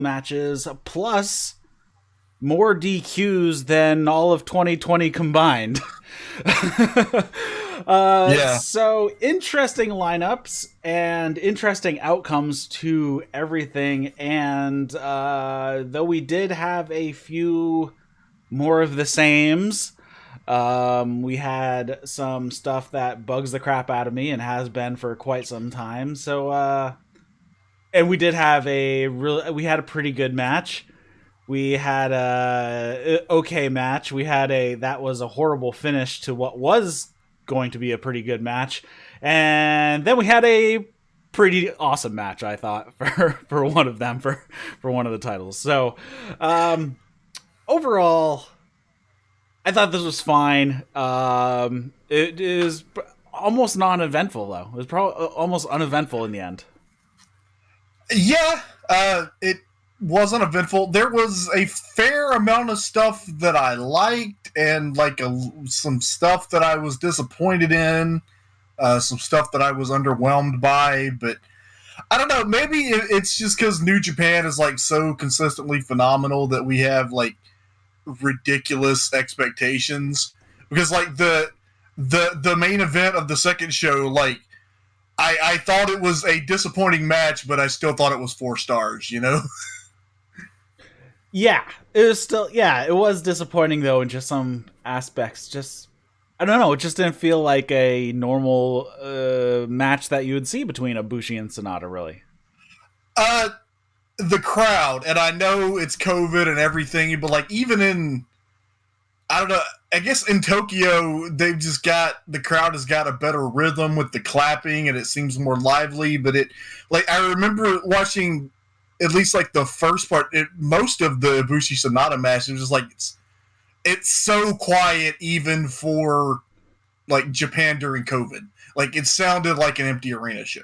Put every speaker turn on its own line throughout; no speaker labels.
matches plus more DQs than all of 2020 combined. So interesting lineups and interesting outcomes to everything. And though we did have a few more of the sames, we had some stuff that bugs the crap out of me and has been for quite some time. So, and we did have we had a pretty good match. We had a okay match. That was a horrible finish to what was going to be a pretty good match. And then we had a pretty awesome match, I thought, for one of them, for one of the titles. So, overall, I thought this was fine. It is almost non-eventful, though. It was probably almost uneventful in the end.
Yeah, it was uneventful. There was a fair amount of stuff that I liked, and some stuff that I was disappointed in, some stuff that I was underwhelmed by. But I don't know. Maybe it's just because New Japan is so consistently phenomenal that we have ridiculous expectations. Because the main event of the second show, I thought it was a disappointing match, but I still thought it was 4 stars.
Yeah, it was still, it was disappointing though in just some aspects. Just, I don't know, it just didn't feel like a normal match that you would see between Ibushi and Sanada, really.
The crowd, and I know it's COVID and everything, but even in, I don't know, I guess in Tokyo, the crowd has got a better rhythm with the clapping and it seems more lively, but I remember watching at least the first part, most of the Ibushi Sanada match, it was just it's so quiet even for Japan during COVID. It sounded like an empty arena show.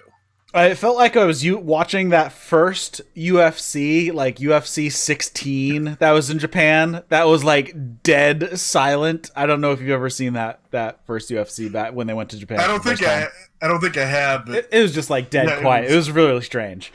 I felt like I was watching that first UFC, UFC 16 that was in Japan. That was dead silent. I don't know if you've ever seen that first UFC back when they went to Japan.
I don't think I have. But
it was just dead quiet. It was really strange.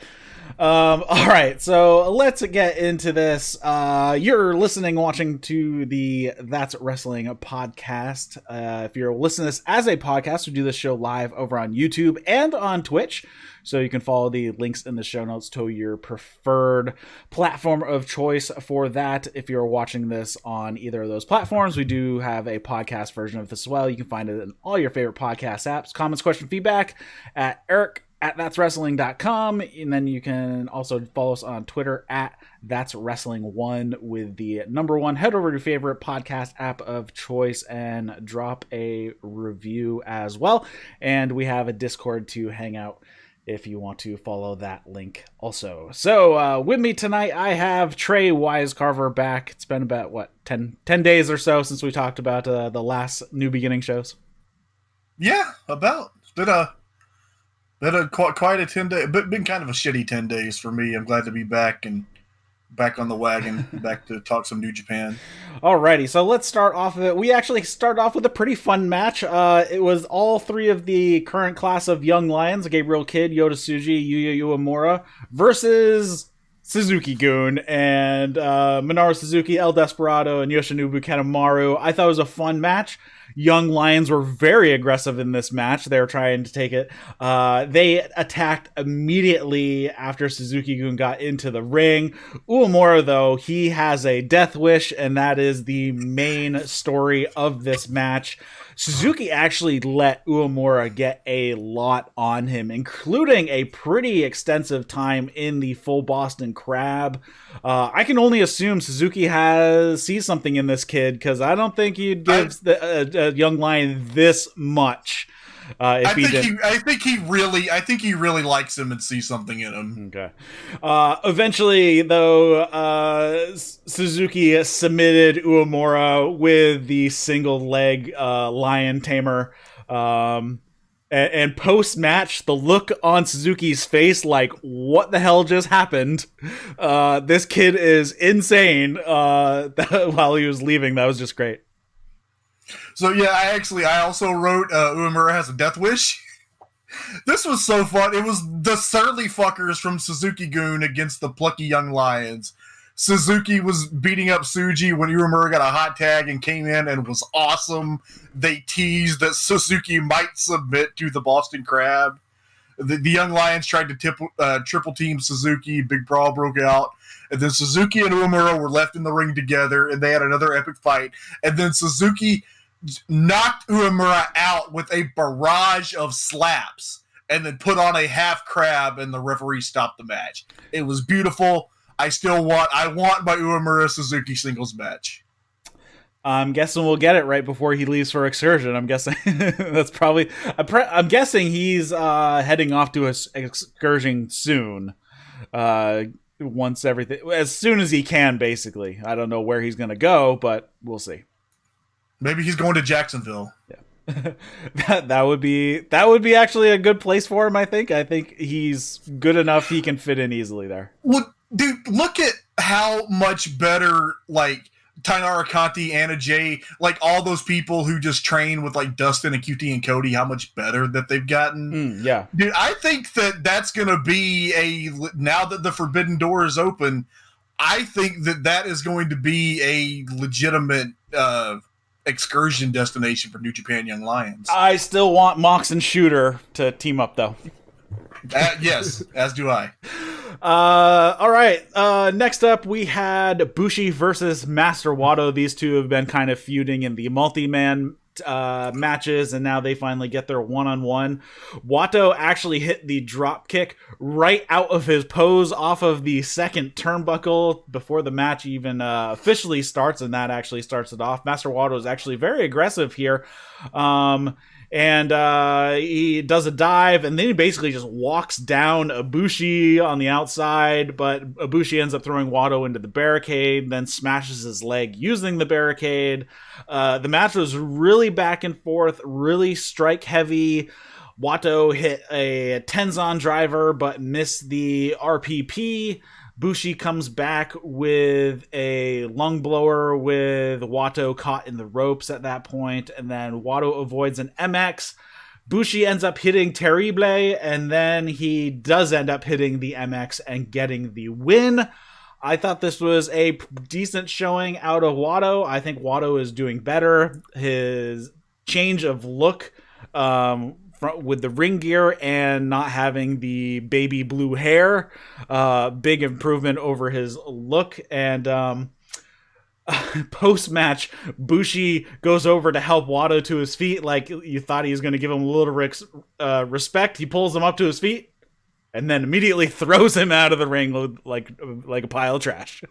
All right, so let's get into this. You're watching to the That's Wrestling podcast. If you're listening to this as a podcast, we do this show live over on YouTube and on Twitch. So you can follow the links in the show notes to your preferred platform of choice for that. If you're watching this on either of those platforms, we do have a podcast version of this as well. You can find it in all your favorite podcast apps. Comments, question, feedback at Eric@thatswrestling.com, and then you can also follow us on Twitter at thatswrestling1 with the number 1. Head over to your favorite podcast app of choice and drop a review as well. And we have a Discord to hang out if you want to follow that link also. So with me tonight, I have Trae Wisecarver back. It's been about 10 days or so since we talked about the last New Beginning shows.
Yeah, about. It's been quite a 10 day, but been kind of a shitty 10 days for me. I'm glad to be back and back on the wagon, back to talk some New Japan.
Alrighty, so let's start off of it. We actually start off with a pretty fun match. It was all 3 of the current class of Young Lions, Gabriel Kidd, Yota Tsuji, Yuya Uemura, versus Suzuki-gun and Minoru Suzuki, El Desperado, and Yoshinobu Kanemaru. I thought it was a fun match. Young Lions were very aggressive in this match. They were trying to take it. They attacked immediately after Suzuki-gun got into the ring. Uemura, though, he has a death wish, and that is the main story of this match. Suzuki actually let Uemura get a lot on him, including a pretty extensive time in the full Boston Crab. I can only assume Suzuki sees something in this kid, because I don't think he'd give a young lion this much. I think he really likes him and sees something in him. Okay. Eventually, though, Suzuki submitted Uemura with the single leg lion tamer. And post-match, the look on Suzuki's face, what the hell just happened? This kid is insane. While he was leaving, that was just great.
So yeah, I also wrote Uemura has a death wish. This was so fun. It was the surly fuckers from Suzuki-gun against the plucky young lions. Suzuki was beating up Tsuji when Uemura got a hot tag and came in and was awesome. They teased that Suzuki might submit to the Boston Crab. The young lions tried to triple team Suzuki. Big brawl broke out. And then Suzuki and Uemura were left in the ring together, and they had another epic fight. And then Suzuki knocked Uemura out with a barrage of slaps and then put on a half crab, and the referee stopped the match. It was beautiful. I want my Uemura Suzuki singles match.
I'm guessing we'll get it right before he leaves for excursion. I'm guessing that's probably. I'm guessing he's heading off to an excursion soon. Once everything, as soon as he can, basically. I don't know where he's going to go, but we'll see.
Maybe he's going to Jacksonville.
Yeah. that would be actually a good place for him. I think he's good enough. He can fit in easily there.
Well, dude, look at how much better, like, Tainara Conti, Anna Jay, like all those people who just train with like Dustin and QT and Cody, how much better that they've gotten.
Yeah.
Dude, I think that's going to be now that the Forbidden Door is open, I think that is going to be a legitimate excursion destination for New Japan Young Lions.
I still want Mox and Shooter to team up though.
Yes, as do I.
All right. Next up, we had Bushi versus Master Wato. These two have been kind of feuding in the multi-man matches, and now they finally get their one-on-one. Wato actually hit the drop kick right out of his pose off of the second turnbuckle before the match even officially starts, and that actually starts it off. Master Wato is actually very aggressive here. And he does a dive, and then he basically just walks down Ibushi on the outside, but Ibushi ends up throwing Wato into the barricade, then smashes his leg using the barricade. The match was really back and forth, really strike heavy. Wato hit a Tenzan driver, but missed the RPP. Bushi comes back with a lung blower with Wato caught in the ropes at that point, and then Wato avoids an MX. Bushi ends up hitting Terrible, and then he does end up hitting the MX and getting the win. I thought this was a decent showing out of Wato. I think Wato is doing better. His change of look with the ring gear and not having the baby blue hair, big improvement over his look. And post-match, Bushi goes over to help Wato to his feet, like you thought he was going to give him a little respect. He pulls him up to his feet and then immediately throws him out of the ring like a pile of trash.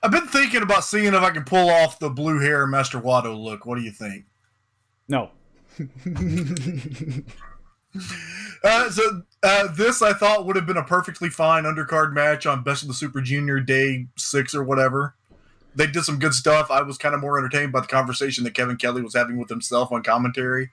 I've been thinking about seeing if I can pull off the blue hair Master Wato look. What do you think?
No.
This I thought would have been a perfectly fine undercard match on Best of the Super Junior Day 6 or whatever. They did some good stuff. I was kind of more entertained by the conversation that Kevin Kelly was having with himself on commentary.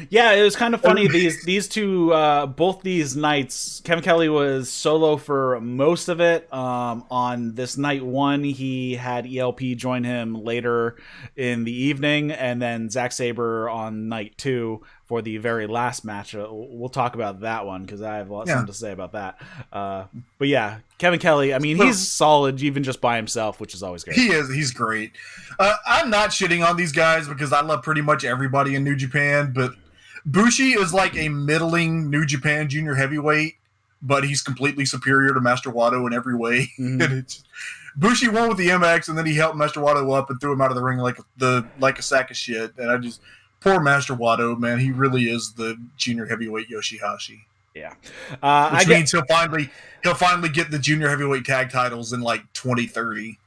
Yeah, it was kind of funny. These two, both these nights, Kevin Kelly was solo for most of it. On this night one, he had ELP join him later in the evening, and then Zack Sabre on night two for the very last match. We'll talk about that one because I have something to say about that. But yeah, Kevin Kelly, I mean, he's solid even just by himself, which is always great.
He is. He's great. I'm not shitting on these guys because I love pretty much everybody in New Japan, but Bushi is like a middling New Japan junior heavyweight, but he's completely superior to Master Wato in every way. Mm-hmm. Bushi won with the MX, and then he helped Master Wato up and threw him out of the ring like a sack of shit. And poor Master Wato, man, he really is the junior heavyweight Yoshi-Hashi.
Yeah,
which means he'll finally get the junior heavyweight tag titles in like 2030.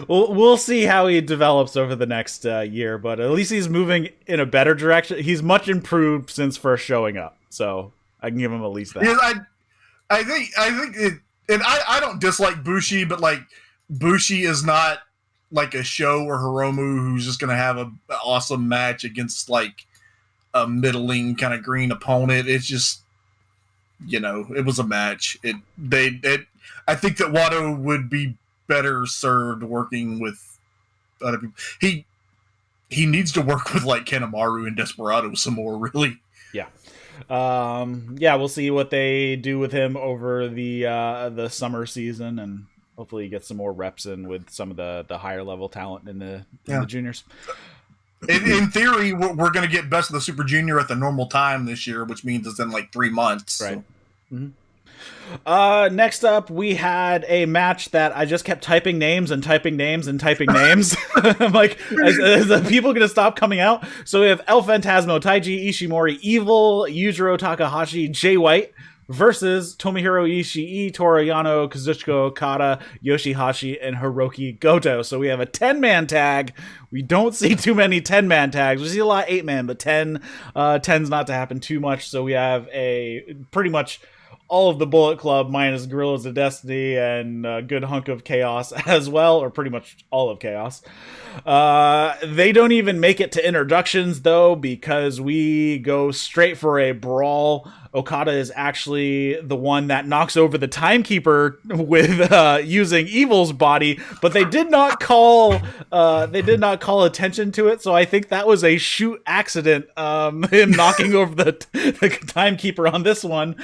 We'll see how he develops over the next year, but at least he's moving in a better direction. He's much improved since first showing up, so I can give him at least that.
Yeah, I think it, and I don't dislike Bushi, but like Bushi is not like a Sho or Hiromu who's just gonna have an awesome match against like a middling kind of green opponent. It's just, it was a match. I think that Wato would be better served working with other people. He he needs to work with like Kanemaru and Desperado some more, really.
Yeah. Yeah, we'll see what they do with him over the summer season, and hopefully he gets some more reps in with some of the higher level talent in the juniors.
In theory, we're going to get Best of the Super Junior at the normal time this year, which means it's in like 3 months.
Right.
So.
Mm-hmm. Next up, we had a match that I just kept typing names and typing names and typing names. I'm like, is the people going to stop coming out? So we have El Phantasmo, Taichi, Ishimori, Evil, Yujiro Takahashi, Jay White versus Tomohiro Ishii, Toru Yano, Kazuchika Okada, Yoshi-Hashi, and Hirooki Goto. So we have a 10-man tag. We don't see too many 10-man tags. We see a lot of 8-man, but 10 tends not to happen too much. So we have a pretty much all of the Bullet Club minus Guerillas of Destiny and a good hunk of Chaos as well, or pretty much all of Chaos. They don't even make it to introductions, though, because we go straight for a brawl. Okada is actually the one that knocks over the timekeeper with using Evil's body, but they did not call attention to it. So I think that was a shoot accident. Him knocking over the timekeeper on this one.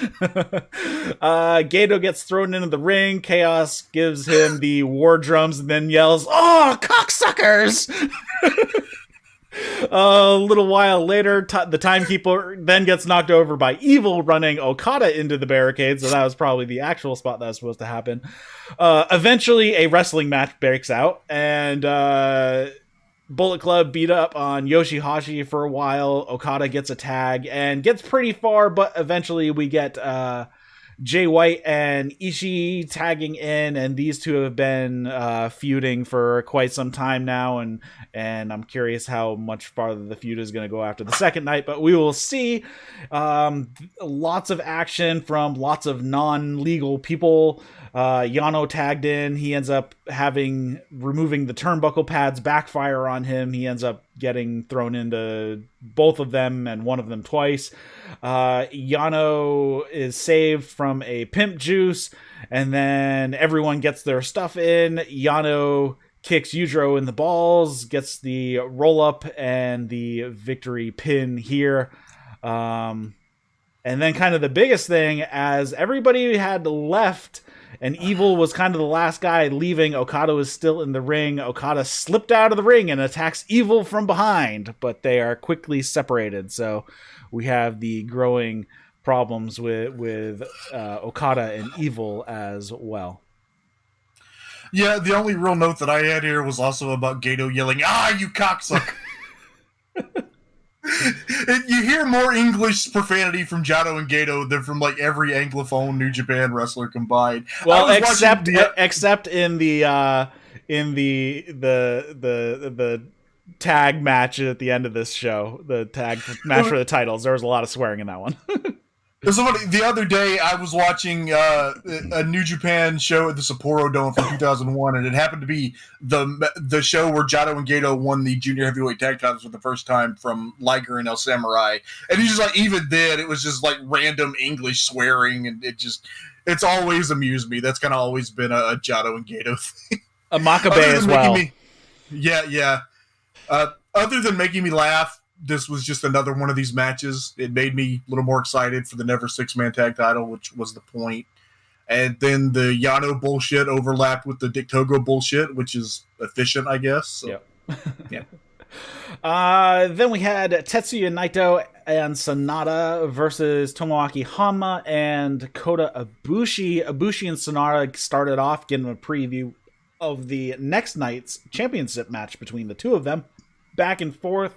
Gato gets thrown into the ring. Chaos gives him the war drums and then yells, "Oh, cocksuckers!" A little while later, the timekeeper then gets knocked over by Evil, running Okada into the barricade, so that was probably the actual spot that was supposed to happen. Eventually, a wrestling match breaks out, and Bullet Club beat up on Yoshi-Hashi for a while. Okada gets a tag and gets pretty far, but eventually we get Jay White and Ishii tagging in, and these two have been feuding for quite some time now, and I'm curious how much farther the feud is going to go after the second night, but we will see. Lots of action from lots of non-legal people. Yano tagged in. He ends up removing the turnbuckle pads backfire on him. He ends up getting thrown into both of them and one of them twice. Yano is saved from a pimp juice, and then everyone gets their stuff in. Yano kicks Yujiro in the balls, gets the roll up and the victory pin here. And then kind of the biggest thing, as everybody had left and Evil was kind of the last guy leaving, Okada was still in the ring. Okada slipped out of the ring and attacks Evil from behind, but they are quickly separated. So we have the growing problems with Okada and Evil as well.
Yeah, the only real note that I had here was also about Gato yelling, "Ah, you cocksucker!" You hear more English profanity from Jado and Gato than from like every Anglophone New Japan wrestler combined.
Well, except in the tag match at the end of this show, the tag match for the titles. There was a lot of swearing in that one.
So funny. The other day, I was watching a New Japan show at the Sapporo Dome from 2001, and it happened to be the show where Jado and Gato won the junior heavyweight tag titles for the first time from Liger and El Samurai. And he's just like, even then, it was just like random English swearing, and it's always amused me. That's kind of always been a Jado and Gato thing.
A Makabe as well.
Yeah. Other than making me laugh, this was just another one of these matches. It made me a little more excited for the Never Six-Man Tag title, which was the point. And then the Yano bullshit overlapped with the Dick Togo bullshit, which is efficient, I guess. So,
yeah. Then we had Tetsuya Naito and Sanada versus Tomoaki Hanma and Kota Ibushi. Ibushi and Sanada started off getting a preview of the next night's championship match between the two of them. Back and forth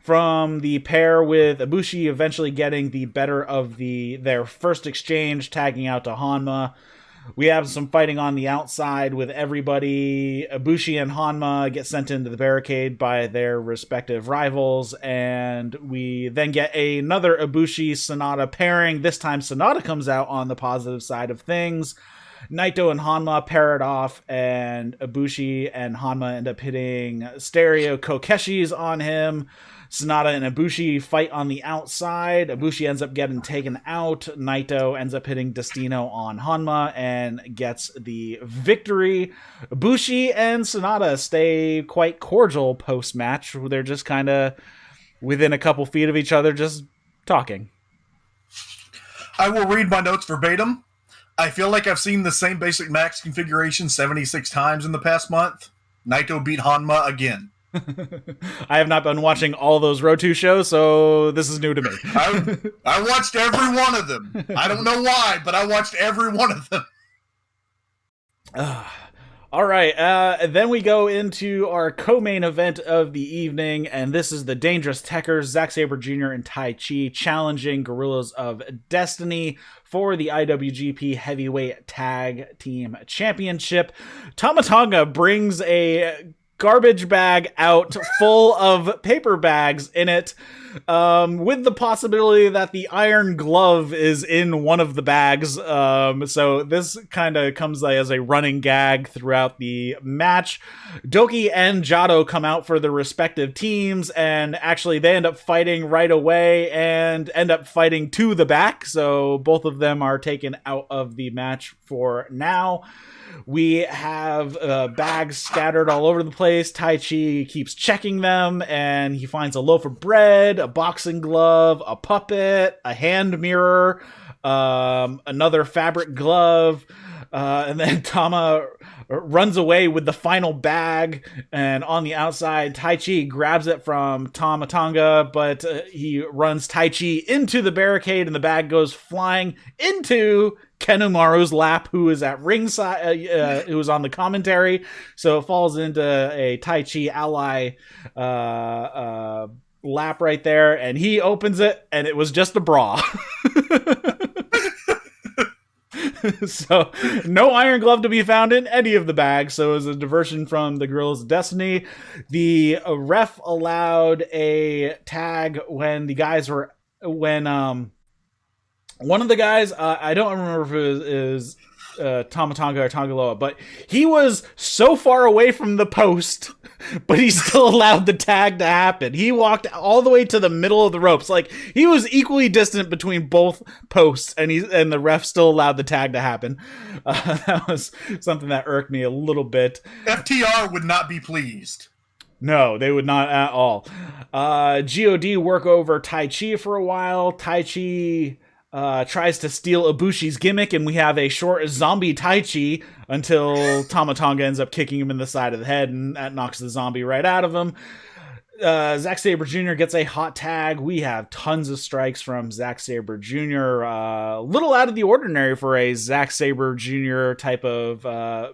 from the pair, with Ibushi eventually getting the better of their first exchange, tagging out to Hanma. We have some fighting on the outside with everybody. Ibushi and Hanma get sent into the barricade by their respective rivals, and we then get another Ibushi-Sanada pairing. This time Sanada comes out on the positive side of things. Naito and Hanma pair it off, and Ibushi and Hanma end up hitting stereo Kokeshis on him. Sanada and Ibushi fight on the outside. Ibushi ends up getting taken out. Naito ends up hitting Destino on Hanma and gets the victory. Ibushi and Sanada stay quite cordial post-match. They're just kind of within a couple feet of each other, just talking.
I will read my notes verbatim. I feel like I've seen the same basic max configuration 76 times in the past month. Naito beat Hanma again.
I have not been watching all those Rotu shows, so this is new to me.
I watched every one of them. I don't know why, but I watched every one of them.
All right, then we go into our co-main event of the evening, and this is the Dangerous Tekkers, Zack Sabre Jr. and Taichi, challenging Guerillas of Destiny for the IWGP Heavyweight Tag Team Championship. Tama Tonga brings a garbage bag out full of paper bags in it, with the possibility that the iron glove is in one of the bags. So this kind of comes as a running gag throughout the match. Doki and Jado come out for their respective teams, and actually they end up fighting right away and end up fighting to the back. So both of them are taken out of the match for now. We have bags scattered all over the place. Taichi keeps checking them, and he finds a loaf of bread, a boxing glove, a puppet, a hand mirror, another fabric glove, and then Tama runs away with the final bag, and on the outside, Taichi grabs it from Tama Tonga, but he runs Taichi into the barricade, and the bag goes flying into Kanemaru's lap, who is at ringside, who is on the commentary. So it falls into a Taichi ally lap right there, and he opens it, and it was just a bra. So no iron glove to be found in any of the bags. So it was a diversion from the Guerillas of Destiny. The ref allowed a tag when the guys were, when one of the guys, I don't remember if it was Tama Tonga or Tongaloa, but he was so far away from the post, but he still allowed the tag to happen. He walked all the way to the middle of the ropes. Like, he was equally distant between both posts, and the ref still allowed the tag to happen. That was something that irked me a little bit.
FTR would not be pleased.
No, they would not at all. God work over Taichi for a while. Taichi tries to steal Ibushi's gimmick, and we have a short zombie Taichi until Tama Tonga ends up kicking him in the side of the head, and that knocks the zombie right out of him. Zack Sabre Jr. gets a hot tag. We have tons of strikes from Zack Sabre Jr. A little out of the ordinary for a Zack Sabre Jr. type of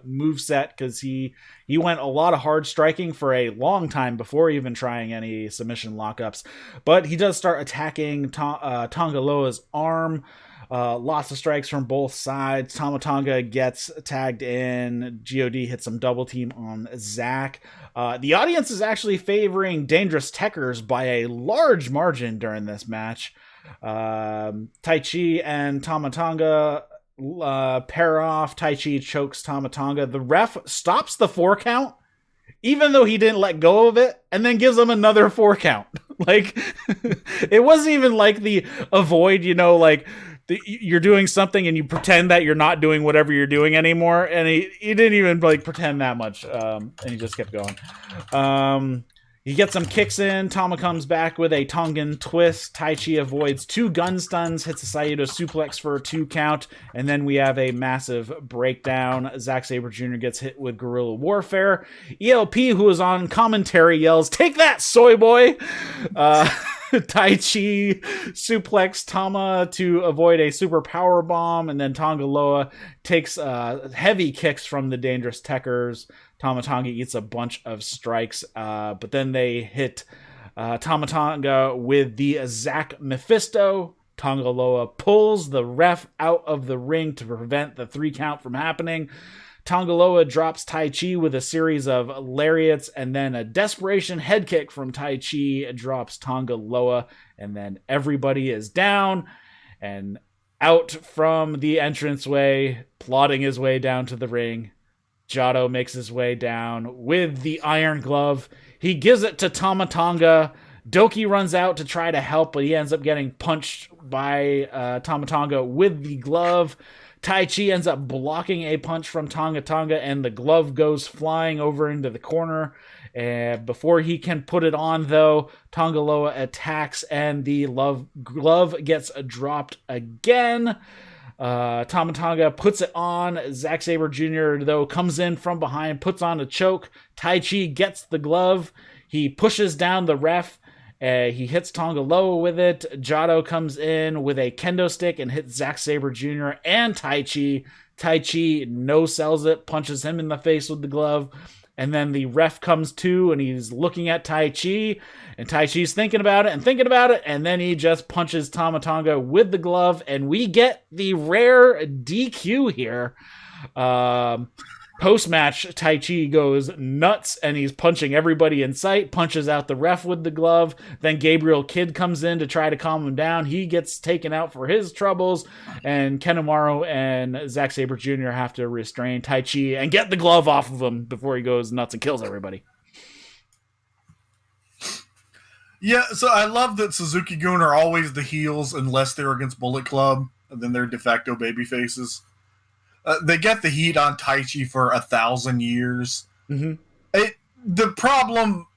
moveset, because he went a lot of hard striking for a long time before even trying any submission lockups. But he does start attacking Tongaloa's arm. Lots of strikes from both sides. Tama Tonga gets tagged in. God hits some double team on Zack. The audience is actually favoring Dangerous Tekkers by a large margin during this match. Taichi and Tama Tonga pair off. Taichi chokes Tama Tonga. The ref stops the 4 count, even though he didn't let go of it, and then gives him another 4 count. Like, it wasn't even like the avoid, like, you're doing something and you pretend that you're not doing whatever you're doing anymore, and he didn't even like pretend that much, and he just kept going. He gets some kicks in. Tama comes back with a Tongan twist. Taichi avoids 2 gun stuns, hits a Saito suplex for a 2 count, and then we have a massive breakdown. Zack Sabre Jr. gets hit with Guerrilla Warfare. ELP, who is on commentary, yells, "Take that, soy boy!" Taichi suplex Tama to avoid a super power bomb, and then Tongaloa takes heavy kicks from the Dangerous Tekkers. Tama Tonga eats a bunch of strikes, but then they hit Tama Tonga with the Zack Mephisto. Tongaloa pulls the ref out of the ring to prevent the 3 count from happening. Tongaloa drops Taichi with a series of lariats, and then a desperation head kick from Taichi drops Tongaloa, and then everybody is down. And Out from the entranceway, plodding his way down to the ring, Jado makes his way down with the iron glove. He gives it to Tama Tonga. Doki runs out to try to help, but he ends up getting punched by Tama Tonga with the glove. Taichi ends up blocking a punch from Tonga, and the glove goes flying over into the corner. Before he can put it on, though, Tonga Loa attacks, and the glove gets dropped again. Tama Tonga puts it on. Zack Sabre Jr., though, comes in from behind, puts on a choke. Taichi gets the glove. He pushes down the ref. He hits Tonga Loa with it. Jado comes in with a kendo stick and hits Zack Sabre Jr. and Taichi. Taichi no-sells it, punches him in the face with the glove. And then the ref comes to, and he's looking at Taichi. And Taichi's thinking about it. And then he just punches Tama Tonga with the glove. And we get the rare DQ here. Post-match, Taichi goes nuts, and he's punching everybody in sight, punches out the ref with the glove. Then Gabriel Kidd comes in to try to calm him down. He gets taken out for his troubles, and Kanemaru and Zack Sabre Jr. have to restrain Taichi and get the glove off of him before he goes nuts and kills everybody.
Yeah, so I love that Suzuki-gun are always the heels unless they're against Bullet Club, and then they're de facto baby faces. They get the heat on Taichi for 1,000 years.
Mm-hmm.
The problem,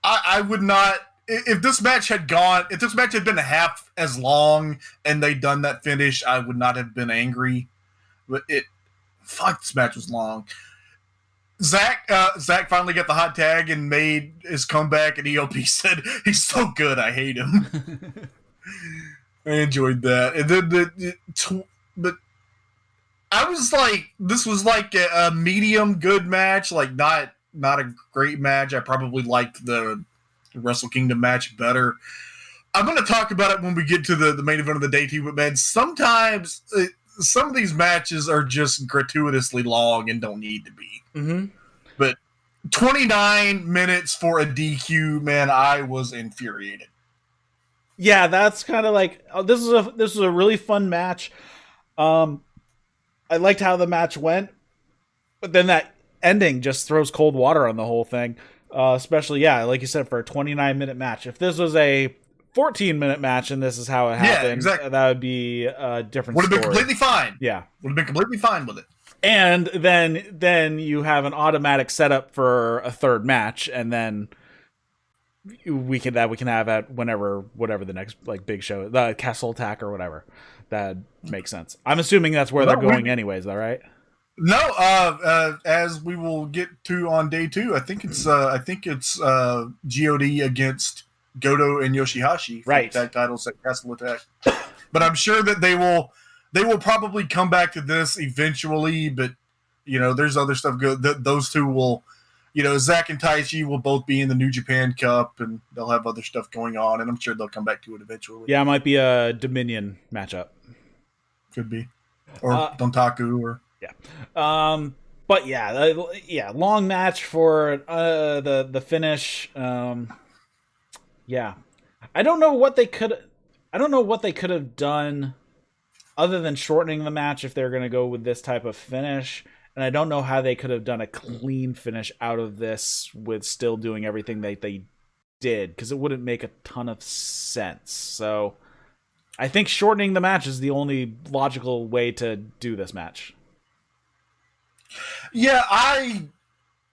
I would not. If this match had been half as long and they'd done that finish, I would not have been angry. But this match was long. Zack finally got the hot tag and made his comeback, and EOP said, "He's so good, I hate him." I enjoyed that, and then but. I was like, this was like a medium good match, like not a great match. I probably liked the Wrestle Kingdom match better. I'm going to talk about it when we get to the main event of the day too, but man, sometimes some of these matches are just gratuitously long and don't need to be.
Mm-hmm.
But 29 minutes for a DQ, man, I was infuriated.
Yeah, that's kind of like, this was a really fun match. I liked how the match went, but then that ending just throws cold water on the whole thing. Especially, yeah, like you said, for a 29-minute match. If this was a 14-minute match and this is how it happened,
exactly.
That would be a different story.
Would have been completely fine.
Yeah.
Would have been completely fine with it.
And then you have an automatic setup for a third match, and then we can have at whatever the next like big show, the Castle Attack or whatever. That makes sense. I'm assuming that's where they're going anyways, though, right?
No, as we will get to on day 2, I think it's GOD against Goto and Yoshi-Hashi for the tag titles at Castle Attack. But I'm sure that they will probably come back to this eventually, but there's other stuff good. Those two will, Zack and Taichi will both be in the New Japan Cup, and they'll have other stuff going on, and I'm sure they'll come back to it eventually.
Yeah, it might be a Dominion matchup.
Could be. Or Dontaku, or...
Yeah. But yeah, long match for the finish. Yeah. I don't know what they could have done other than shortening the match if they're going to go with this type of finish. And I don't know how they could have done a clean finish out of this with still doing everything that they did, because it wouldn't make a ton of sense. So I think shortening the match is the only logical way to do this match.
Yeah, I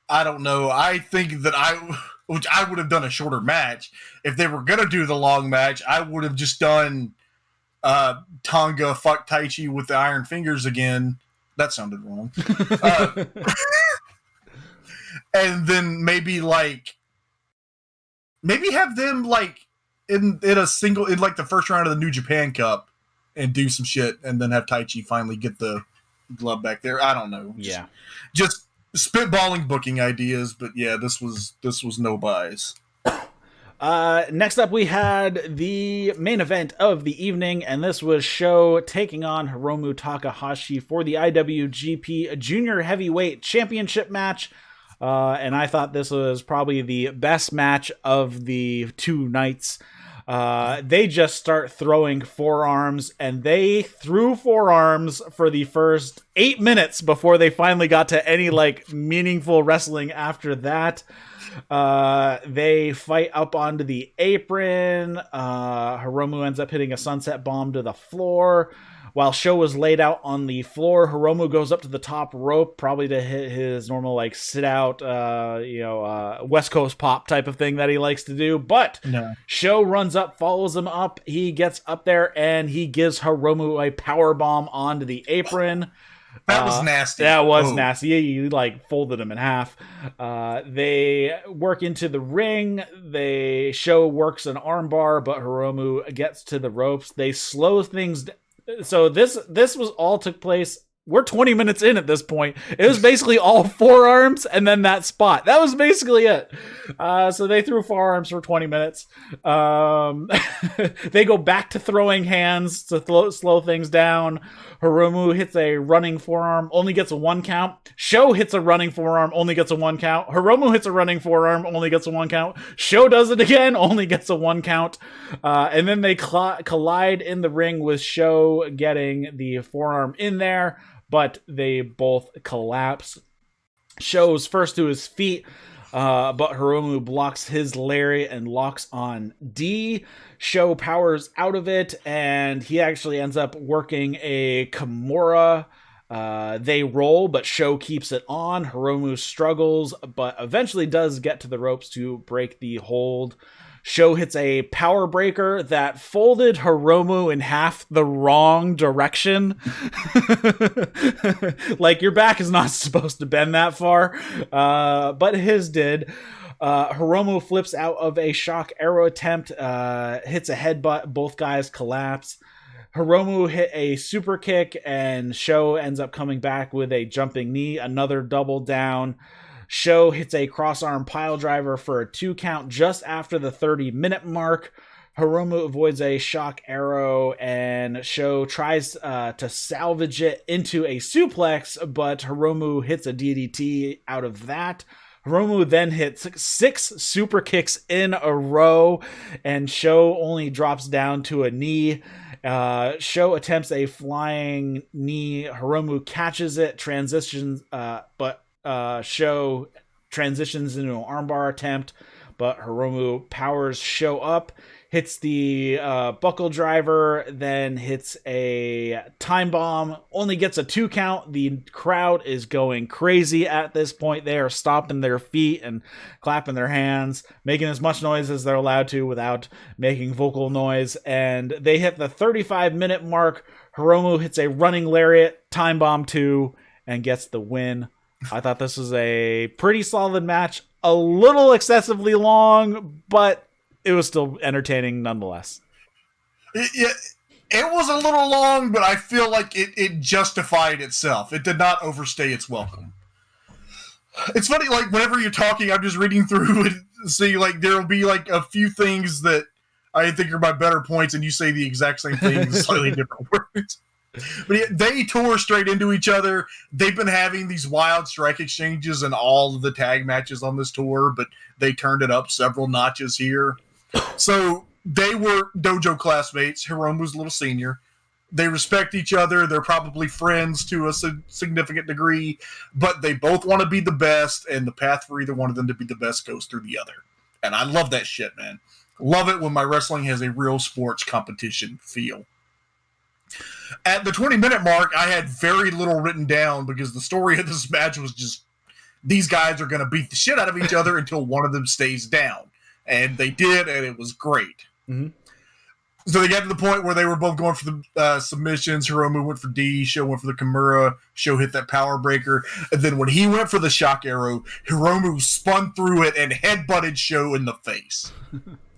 don't know. I think that I would have done a shorter match. If they were going to do the long match, I would have just done Tonga fuck Taichi with the iron fingers again. That sounded wrong. And then maybe have them like in a single, in like the first round of the New Japan Cup, and do some shit, and then have Taichi finally get the glove back there. I don't know. Just spitballing booking ideas, but yeah, this was no buys.
Next up, we had the main event of the evening, and this was Sho taking on Hiromu Takahashi for the IWGP Junior Heavyweight Championship match. And I thought this was probably the best match of the two nights. They just start throwing forearms, and they threw forearms for the first 8 minutes before they finally got to any like meaningful wrestling after that. They fight up onto the apron. Hiromu ends up hitting a sunset bomb to the floor. While Sho was laid out on the floor, Hiromu goes up to the top rope, probably to hit his normal like sit out, West Coast pop type of thing that he likes to do. But Sho runs up, follows him up. He gets up there and he gives Hiromu a power bomb onto the apron.
That was nasty.
That was nasty. He like folded him in half. They work into the ring. Sho works an armbar, but Hiromu gets to the ropes. They slow things down. So this was all took place. We're 20 minutes in at this point. It was basically all forearms and then that spot. That was basically it. So they threw forearms for 20 minutes. They go back to throwing hands to slow things down. Hiromu hits a running forearm, only gets a 1 count. Sho hits a running forearm, only gets a 1 count. Hiromu hits a running forearm, only gets a 1 count. Sho does it again, only gets a 1 count. And then they collide in the ring with Sho getting the forearm in there, but they both collapse. Sho's first to his feet, but Hiromu blocks his lariat and locks on D. Sho powers out of it, and he actually ends up working a Kimura. They roll, but Sho keeps it on. Hiromu struggles, but eventually does get to the ropes to break the hold. Sho hits a power breaker that folded Hiromu in half the wrong direction. Like, your back is not supposed to bend that far, but his did. Hiromu flips out of a shock arrow attempt, hits a headbutt, both guys collapse. Hiromu hit a super kick, and Sho ends up coming back with a jumping knee, another double down. Sho hits a cross-arm pile driver for a 2 count just after the 30-minute mark. Hiromu avoids a shock arrow, and Sho tries to salvage it into a suplex, but Hiromu hits a DDT out of that. Hiromu then hits 6 super kicks in a row, and Sho only drops down to a knee. Sho attempts a flying knee. Hiromu catches it, transitions, but Sho transitions into an armbar attempt, but Hiromu powers Sho up, hits the buckle driver, then hits a time bomb, only gets a 2 count. The crowd is going crazy at this point. They are stomping their feet and clapping their hands, making as much noise as they're allowed to without making vocal noise, and they hit the 35-minute mark. Hiromu hits a running lariat, time bomb 2, and gets the win. I thought this was a pretty solid match, a little excessively long, but it was still entertaining nonetheless.
It was a little long, but I feel like it justified itself. It did not overstay its welcome. It's funny, like, whenever you're talking, I'm just reading through and see, like, there will be, like, a few things that I think are my better points, and you say the exact same thing in slightly different words. But yeah, they tore straight into each other. They've been having these wild strike exchanges in all of the tag matches on this tour, but they turned it up several notches here. So they were dojo classmates. Hiromu's a little senior. They respect each other. They're probably friends to a significant degree, but they both want to be the best, and the path for either one of them to be the best goes through the other. And I love that shit, man. Love it when my wrestling has a real sports competition feel. At the 20-minute mark, I had very little written down because the story of this match was just these guys are going to beat the shit out of each other until one of them stays down. And they did, and it was great.
Mm-hmm.
So they got to the point where they were both going for the submissions. Hiromu went for D, Sho went for the Kimura, Sho hit that power breaker. And then when he went for the shock arrow, Hiromu spun through it and headbutted Sho in the face.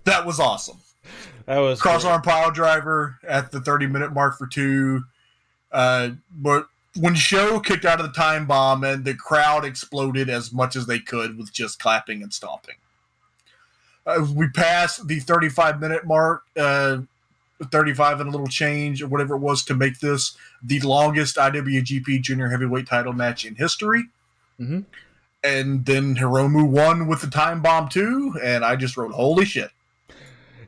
That was awesome.
That was
cross-arm pile driver at the 30-minute mark for 2. But when Sho kicked out of the time bomb, and the crowd exploded as much as they could with just clapping and stomping. We passed the 35-minute mark, 35 and a little change, or whatever it was, to make this the longest IWGP Junior Heavyweight title match in history.
Mm-hmm.
And then Hiromu won with the time bomb too, and I just wrote, holy shit.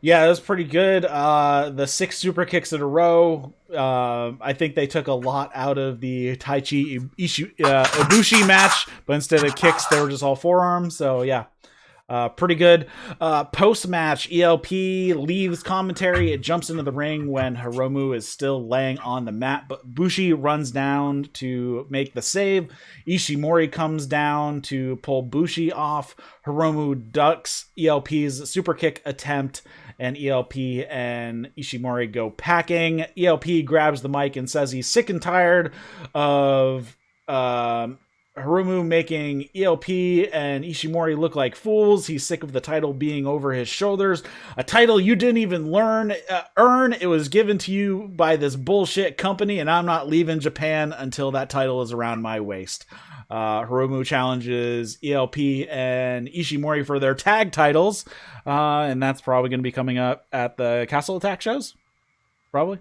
Yeah, it was pretty good. The 6 super kicks in a row. I think they took a lot out of the Taichi Ibushi match, but instead of kicks, they were just all forearms. So yeah, pretty good. Post match, ELP leaves commentary. It jumps into the ring when Hiromu is still laying on the mat, but Bushi runs down to make the save. Ishimori comes down to pull Bushi off. Hiromu ducks ELP's super kick attempt, and ELP and Ishimori go packing. ELP grabs the mic and says he's sick and tired of Hiromu making ELP and Ishimori look like fools. He's sick of the title being over his shoulders. A title you didn't even earn. It was given to you by this bullshit company, and I'm not leaving Japan until that title is around my waist. Hiromu challenges ELP and Ishimori for their tag titles, and that's probably going to be coming up at the Castle Attack shows. Probably.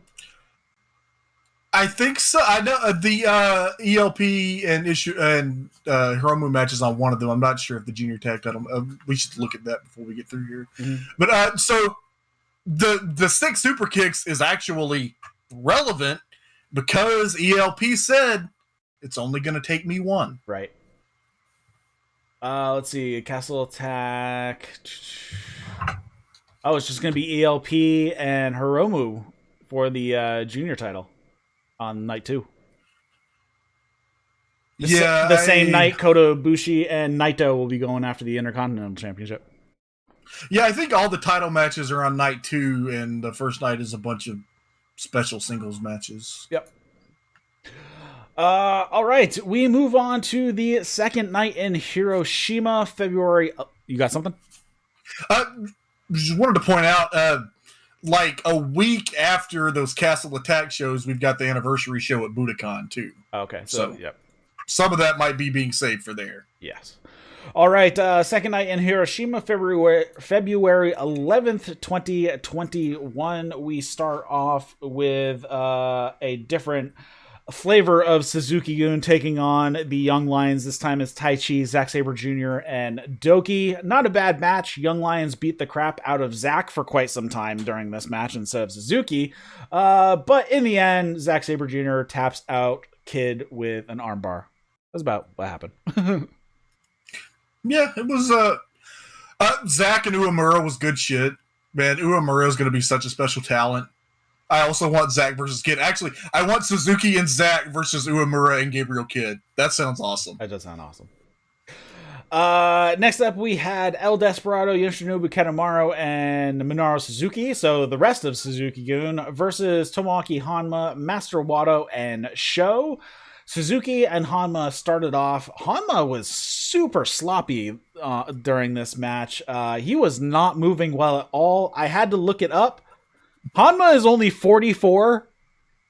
I think so. I know the ELP and Hiromu matches on one of them. I'm not sure if the junior tag title. We should look at that before we get through here. Mm-hmm. But so the 6 super kicks is actually relevant because ELP said it's only going to take me one.
Right. Let's see. Castle Attack. Oh, it's just going to be ELP and Hiromu for the junior title on night 2. The same night, Kota, Bushi, and Naito will be going after the Intercontinental Championship.
Yeah, I think all the title matches are on night 2, and the first night is a bunch of special singles matches.
Yep. All right, we move on to the second night in Hiroshima, February. You got something?
Just wanted to point out, like a week after those Castle Attack shows, we've got the anniversary show at Budokan too.
Okay, so yep.
Some of that might be being saved for there.
Yes. All right, second night in Hiroshima, February 11th, 2021. We start off with a different flavor of Suzuki-gun taking on the Young Lions. This time it's Taichi, Zack Sabre Jr., and Doki. Not a bad match. Young Lions beat the crap out of Zack for quite some time during this match instead of Suzuki. But in the end, Zack Sabre Jr. taps out Kid with an armbar. That's about what happened.
Yeah, it was Zack and Uemura was good shit. Man, Uemura is going to be such a special talent. I also want Zack versus Kid. Actually, I want Suzuki and Zack versus Uemura and Gabriel Kid. That sounds awesome.
That does sound awesome. Next up, we had El Desperado, Yoshinobu, Kanemaru, and Minoru Suzuki. So the rest of Suzuki-gun versus Tomoaki Honma, Master Wato, and Sho. Suzuki and Honma started off. Honma was super sloppy during this match. He was not moving well at all. I had to look it up. Honma is only 44.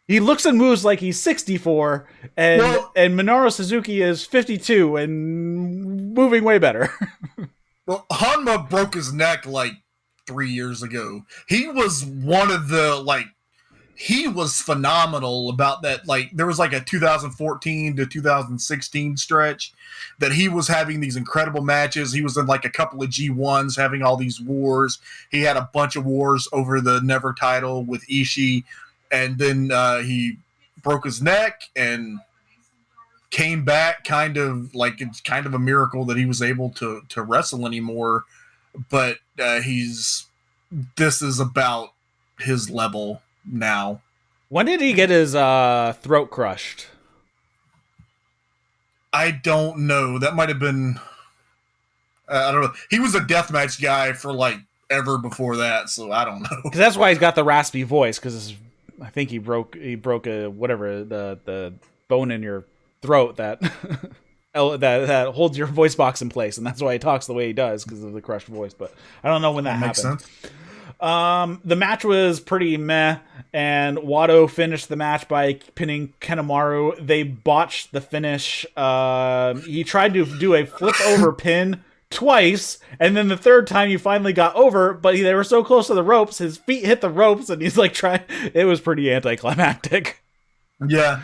He looks and moves like he's 64, and Minoru Suzuki is 52 and moving way better.
Well, Honma broke his neck like 3 years ago. He was one of the he was phenomenal about that. Like there was like a 2014 to 2016 stretch that he was having these incredible matches. He was in like a couple of G1s having all these wars. He had a bunch of wars over the Never title with Ishii. And then he broke his neck and came back it's kind of a miracle that he was able to wrestle anymore. But this is about his level now.
When did he get his throat crushed?
I don't know. That might have been I don't know. He was a deathmatch guy for like ever before that, so I don't know.
Because that's why he's got the raspy voice. Because I think he broke a whatever the bone in your throat that that holds your voice box in place, and that's why he talks the way he does because of the crushed voice. But I don't know when that happened.
Makes sense.
The match was pretty meh, and Wato finished the match by pinning Kanemaru. They botched the finish. He tried to do a flip over pin twice, and then the third time he finally got over, but they were so close to the ropes, his feet hit the ropes, and he's like trying. It was pretty anticlimactic.
Yeah.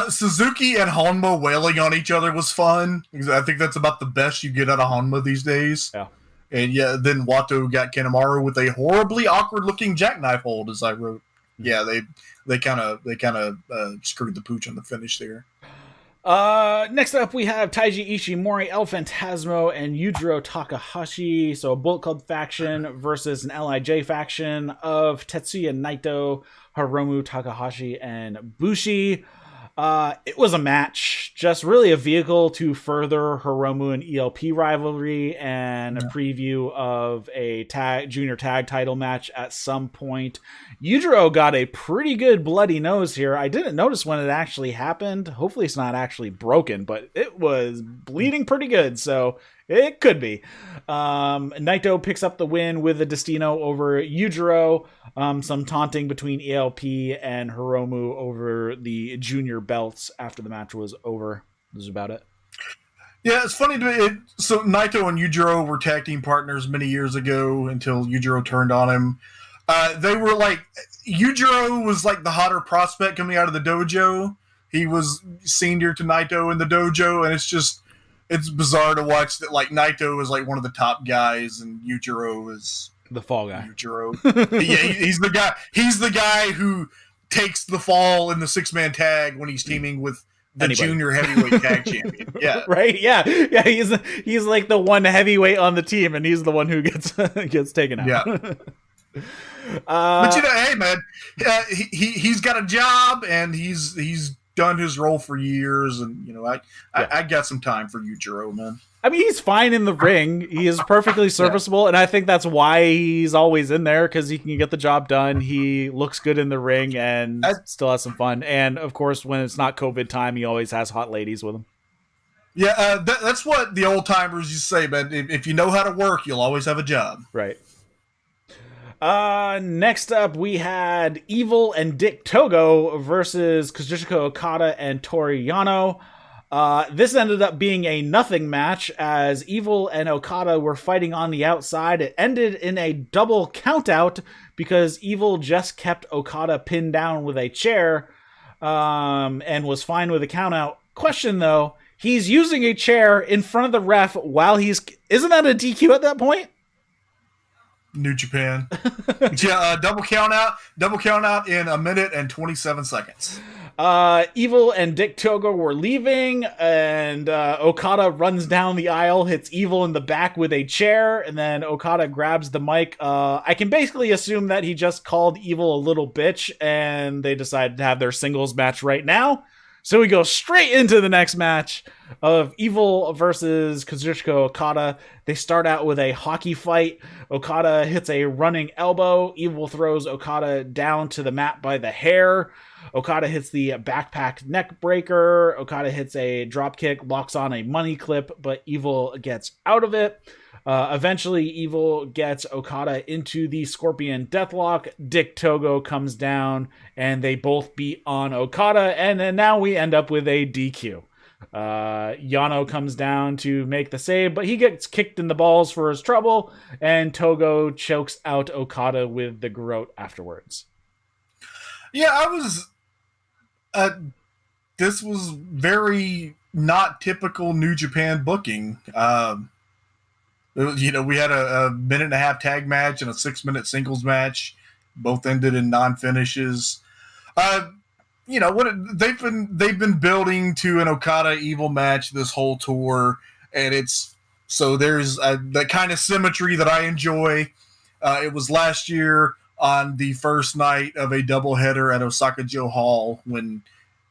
Suzuki and Honma wailing on each other was fun. I think that's about the best you get out of Honma these days.
Yeah.
And yeah, then Wato got Kanemaru with a horribly awkward looking jackknife hold, as I wrote. Yeah, they kind of screwed the pooch on the finish there.
Next up, we have Taiji Ishimori, El Phantasmo, and Yujiro Takahashi. So a Bullet Club faction versus an LIJ faction of Tetsuya Naito, Hiromu Takahashi, and Bushi. It was a match, just really a vehicle to further Hiromu and ELP rivalry and a preview of a junior tag title match at some point. Yujiro got a pretty good bloody nose here. I didn't notice when it actually happened. Hopefully it's not actually broken, but it was bleeding pretty good, so it could be. Naito picks up the win with the Destino over Yujiro. Some taunting between ELP and Hiromu over the junior belts after the match was over. This is about it.
Yeah, it's funny to me. So Naito and Yujiro were tag team partners many years ago until Yujiro turned on him. They were like, Yujiro was like the hotter prospect coming out of the dojo. He was senior to Naito in the dojo, and it's bizarre to watch that like Naito is like one of the top guys and Yujiro is
the fall guy.
Yujiro. Yeah, he's the guy. He's the guy who takes the fall in the 6-man tag when he's teaming with the junior heavyweight tag champion. Yeah.
Right? Yeah. Yeah, he's like the one heavyweight on the team, and he's the one who gets taken out.
Yeah. But hey man, he's got a job and he's done his role for years, and I got some time for Yujiro, man.
I mean, he's fine in the ring. He is perfectly serviceable, and I think that's why he's always in there, because he can get the job done. He looks good in the ring and still has some fun. And, of course, when it's not COVID time, he always has hot ladies with him.
Yeah, that's what the old-timers used to say, man. If you know how to work, you'll always have a job.
Right. Next up, we had Evil and Dick Togo versus Kazuchika Okada and Toru Yano. This ended up being a nothing match as Evil and Okada were fighting on the outside. It ended in a double countout because Evil just kept Okada pinned down with a chair, and was fine with a countout. Question though, he's using a chair in front of the ref while isn't that a DQ at that point?
New Japan. Yeah, double count out in 1 minute and 27 seconds.
Evil and Dick Togo were leaving, and Okada runs down the aisle, hits Evil in the back with a chair, and then Okada grabs the mic. I can basically assume that he just called Evil a little bitch, and they decided to have their singles match right now. So we go straight into the next match of Evil versus Kazuchika Okada. They start out with a hockey fight. Okada hits a running elbow. Evil throws Okada down to the mat by the hair. Okada hits the backpack neck breaker. Okada hits a drop kick, locks on a money clip, but Evil gets out of it. Eventually, Evil gets Okada into the Scorpion Deathlock. Dick Togo comes down, and they both beat on Okada, and then now we end up with a DQ. Yano comes down to make the save, but he gets kicked in the balls for his trouble, and Togo chokes out Okada with the garrote afterwards.
Yeah, this was very not typical New Japan booking. We had a 1.5-minute tag match and a 6-minute singles match. Both ended in non-finishes. They've been building to an Okada Evil match this whole tour, and there's that kind of symmetry that I enjoy. It was last year on the first night of a doubleheader at Osaka-jo Hall when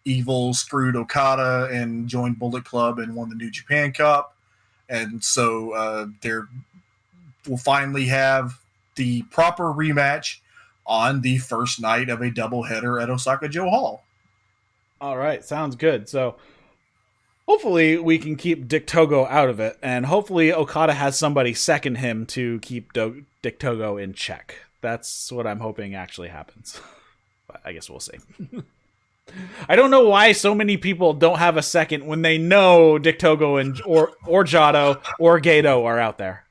Evil screwed Okada and joined Bullet Club and won the New Japan Cup. And so we'll finally have the proper rematch on the first night of a doubleheader at Osaka-jo Hall.
All right, sounds good. So hopefully we can keep Dick Togo out of it, and hopefully Okada has somebody second him to keep Dick Togo in check. That's what I'm hoping actually happens. But I guess we'll see. I don't know why so many people don't have a second when they know Dick Togo or Jado or Gato are out there.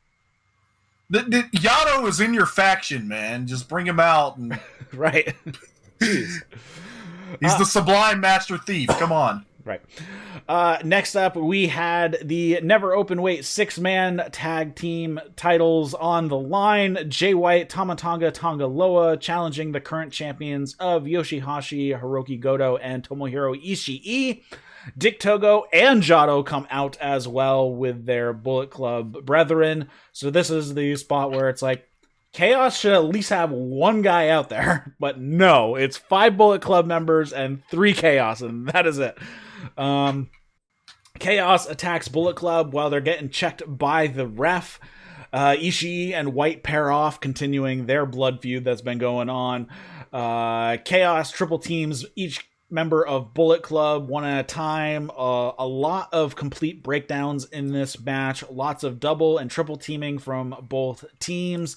Yano is in your faction, man. Just bring him out.
Right.
He's the sublime master thief. Come on.
Right. Next up, we had the never open weight 6-man tag team titles on the line. Jay White, Tamatonga Tonga Loa challenging the current champions of Yoshi-Hashi, Hirooki Goto, and Tomohiro Ishii. Dick Togo and Jado come out as well with their Bullet Club brethren. So this is the spot where it's like, Chaos should at least have one guy out there. But no, it's 5 Bullet Club members and 3 Chaos, and that is it. Chaos attacks Bullet Club while they're getting checked by the ref. Ishii and White pair off, continuing their blood feud that's been going on. Chaos triple teams each member of Bullet Club one at a time. A lot of complete breakdowns in this match. Lots of double and triple teaming from both teams.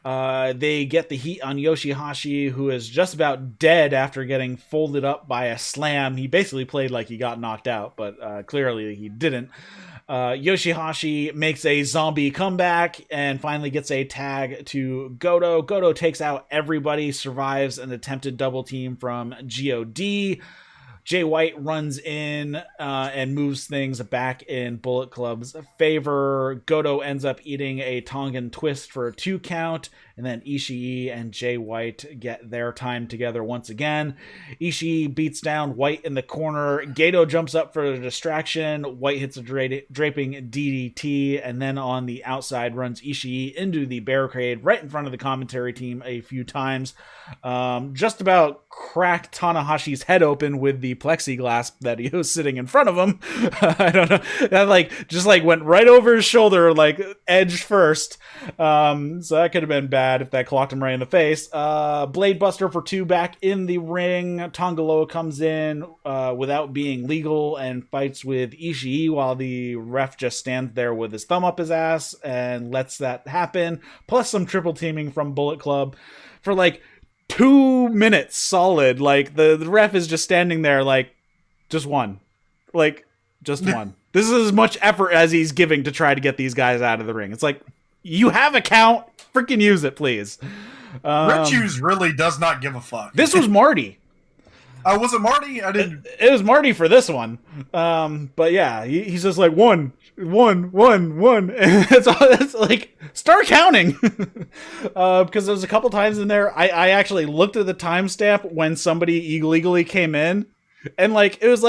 They get the heat on Yoshi-Hashi, who is just about dead after getting folded up by a slam. He basically played like he got knocked out, but clearly he didn't. Yoshi-Hashi makes a zombie comeback and finally gets a tag to Goto. Goto takes out everybody, survives an attempted double team from God. Jay White runs in and moves things back in Bullet Club's favor. Goto ends up eating a Tongan twist for a 2 count, and then Ishii and Jay White get their time together once again. Ishii beats down White in the corner. Gato jumps up for a distraction. White hits a draping DDT, and then on the outside runs Ishii into the barricade right in front of the commentary team a few times. Just about cracked Tanahashi's head open with the plexiglass that he was sitting in front of him. I don't know. That just went right over his shoulder, edge first. So that could have been bad if that clocked him right in the face. Blade Buster for 2 back in the ring. Tonga Loa comes in without being legal and fights with Ishii while the ref just stands there with his thumb up his ass and lets that happen. Plus some triple teaming from Bullet Club for 2 minutes solid. The ref is just standing there just one. Just one. This is as much effort as he's giving to try to get these guys out of the ring. It's you have a count. Freaking use it, please.
Red Shoes really does not give a fuck.
This was Marty.
Was it Marty? I didn't.
It was Marty for this one. But yeah, he's just one. And it's start counting. Because there's a couple times in there, I actually looked at the timestamp when somebody illegally came in, and it was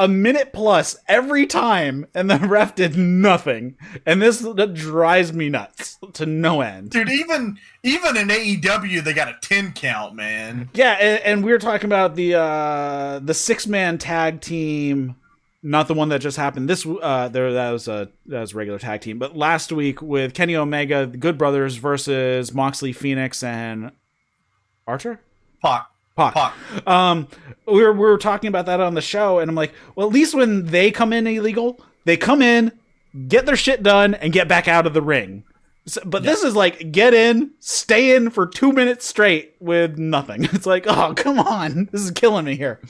a minute plus every time, and the ref did nothing. And that drives me nuts to no end.
Dude, even in AEW, they got a 10 count, man.
Yeah, and we were talking about the 6-man tag team, not the one that just happened. That was a regular tag team. But last week with Kenny Omega, the Good Brothers versus Moxley, Phoenix, and Archer?
Pac.
We were talking about that on the show, and I'm like, well, at least when they come in illegal, they come in, get their shit done, and get back out of the ring. But This is get in, stay in for 2 minutes straight with nothing. It's oh, come on. This is killing me here.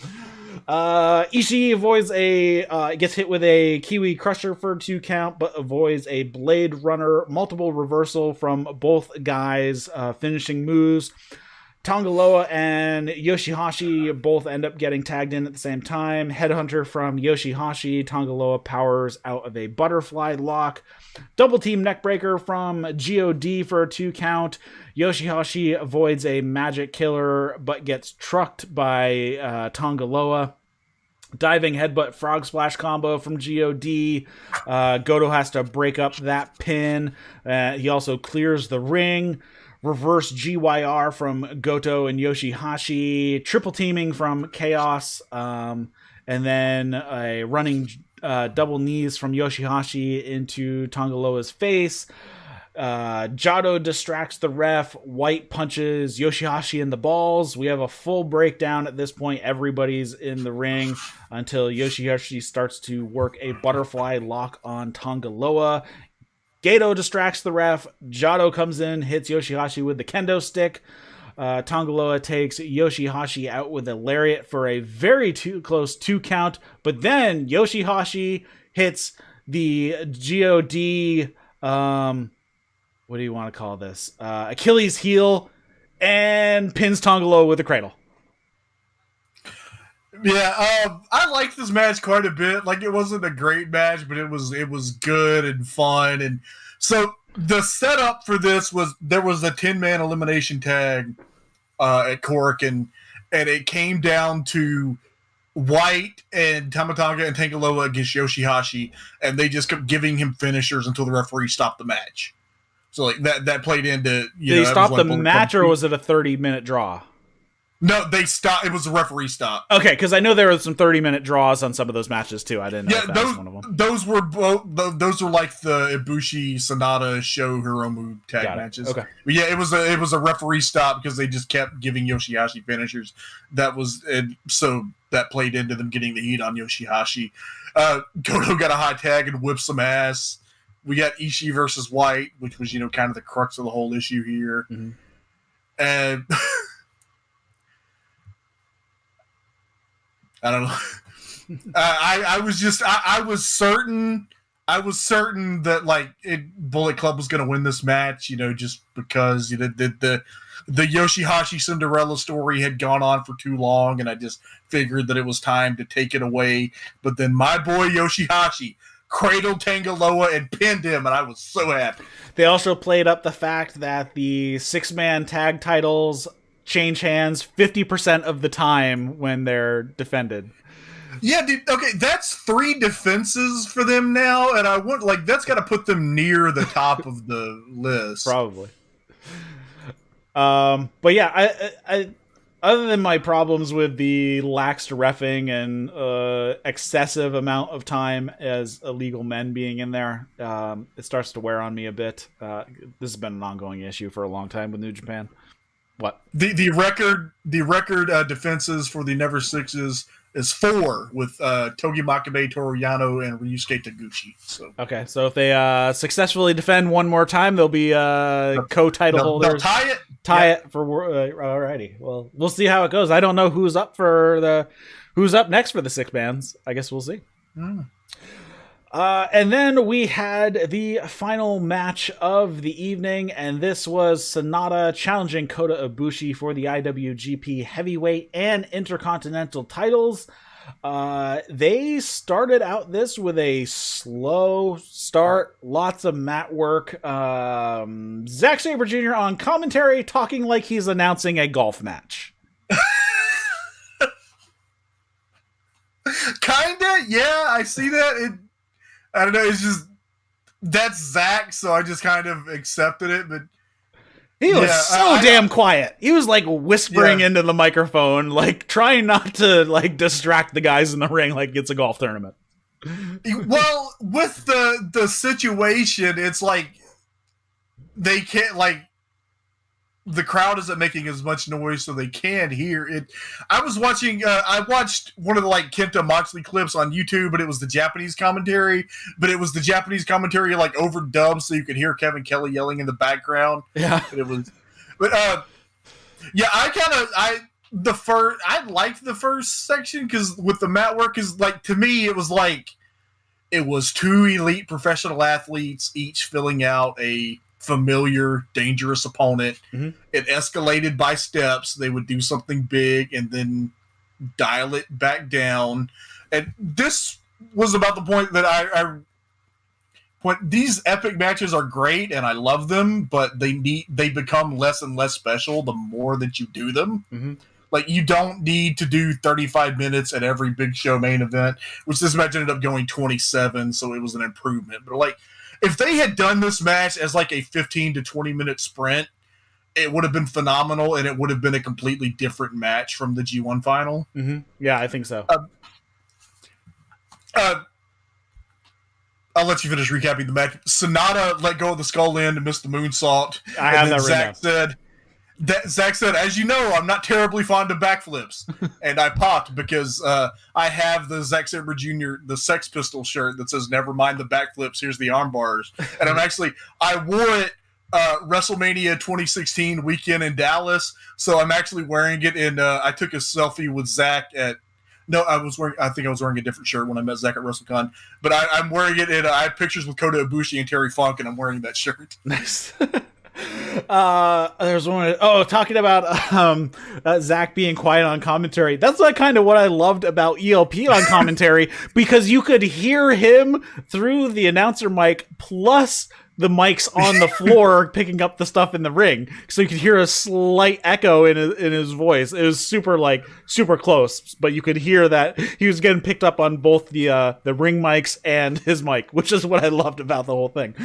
Ishii avoids gets hit with a Kiwi Crusher for a 2 count, but avoids a Blade Runner, multiple reversal from both guys, finishing moves. Tonga Loa and Yoshi-Hashi both end up getting tagged in at the same time. Headhunter from Yoshi-Hashi. Tonga Loa powers out of a butterfly lock. Double team neckbreaker from God for a 2 count. Yoshi-Hashi avoids a magic killer but gets trucked by Tonga Loa. Diving headbutt frog splash combo from God. Goto has to break up that pin. He also clears the ring. Reverse GYR from Goto and Yoshi-Hashi, triple teaming from Chaos, and then a running double knees from Yoshi-Hashi into Tonga Loa's face. Jado distracts the ref. White punches Yoshi-Hashi in the balls. We have a full breakdown at this point. Everybody's in the ring until Yoshi-Hashi starts to work a butterfly lock on Tonga Loa. Gato distracts the ref. Jado comes in, hits Yoshi-Hashi with the kendo stick. Tonga Loa takes Yoshi-Hashi out with a lariat for a very close 2 count. But then Yoshi-Hashi hits the God, what do you want to call this? Achilles heel, and pins Tonga Loa with a cradle.
Yeah, I liked this match quite a bit. Like, it wasn't a great match, but it was good and fun. And so the setup for this was there was a 10-man elimination tag at Korakuen, and it came down to White and Tamatanga and Tangaloa against Yoshi-Hashi, and they just kept giving him finishers until the referee stopped the match. So like that played into
Did he stop the match, or was it a 30-minute draw?
No, they stopped. It was a referee stop.
Okay, because I know there were some 30-minute draws on some of those matches too. I didn't know if that was one of them.
Those were both. Those are like the Ibushi Sanada Sho Hiromu tag matches.
Okay,
but yeah, it was a referee stop because they just kept giving Yoshi-Hashi finishers. That was so that played into them getting the heat on Yoshi-Hashi. Goto got a hot tag and whipped some ass. We got Ishii versus White, which was kind of the crux of the whole issue here, and. I don't know. I was certain that like Bullet Club was going to win this match, just because the Yoshi-Hashi Cinderella story had gone on for too long, and I just figured that it was time to take it away. But then my boy Yoshi-Hashi cradled Tangaloa and pinned him, and I was so happy.
They also played up the fact that the 6-man tag titles change hands 50% of the time when they're defended.
Yeah, dude. Okay, that's 3 defenses for them now, and I want that's got to put them near the top of the list,
probably. But yeah, I other than my problems with the lax reffing and excessive amount of time as illegal men being in there, it starts to wear on me a bit. This has been an ongoing issue for a long time with New Japan. What
the record defenses for the Never Sixes is 4 with Togi Makabe, Toru Yano, and Ryusuke Taguchi. So
okay, so if they successfully defend one more time, they'll be co-title holders.
They'll
tie it for alrighty. Well, we'll see how it goes. I don't know who's up next for the 6 bands. I guess we'll see. And then we had the final match of the evening, and this was Sanada challenging Kota Ibushi for the IWGP Heavyweight and Intercontinental titles. They started out this with a slow start, lots of mat work. Zack Sabre Jr. on commentary talking like he's announcing a golf match.
Kinda, yeah, I see that. I don't know, it's just, that's Zack, so I just kind of accepted it, but...
He was damn quiet. He was, like, whispering into the microphone, like, trying not to, like, distract the guys in the ring like it's a golf tournament.
Well, with the situation, it's like, they can't, like, the crowd isn't making as much noise, so they can hear it. I was watching, I watched one of the like Kenta Moxley clips on YouTube, but it was the Japanese commentary, but it was the Japanese commentary like overdubbed, so you could hear Kevin Kelly yelling in the background.
Yeah,
it was, but yeah, I liked the first section because with the mat work is like, to me it was like it was 2 elite professional athletes each filling out a familiar, dangerous opponent. It escalated by steps. They would do something big and then dial it back down. And this was about the point that these epic matches are great and I love them, but they become less and less special the more that you do them. Like, you don't need to do 35 minutes at every big show main event, which this match ended up going 27, so it was an improvement. But like, if they had done this match as like a 15 to 20 minute sprint, it would have been phenomenal, and it would have been a completely different match from the G1 final.
Yeah, I think so.
I'll let you finish recapping the match. Sanada let go of the skull end and missed the moonsault.
I have that right now.
Zack said, as you know, I'm not terribly fond of backflips. And I popped because I have the Zack Sabre Jr., the Sex Pistol shirt that says, never mind the backflips, here's the arm bars. And I wore it WrestleMania 2016 weekend in Dallas. So I'm actually wearing it I took a selfie with Zack I think I was wearing a different shirt when I met Zack at WrestleCon. But I'm wearing it I have pictures with Kota Ibushi and Terry Funk, and I'm wearing that shirt.
Nice. There's one. Talking about Zack being quiet on commentary. That's like kind of what I loved about ELP on commentary because you could hear him through the announcer mic plus the mics on the floor picking up the stuff in the ring, so you could hear a slight echo in his voice. It was super close, but you could hear that he was getting picked up on both the ring mics and his mic, which is what I loved about the whole thing.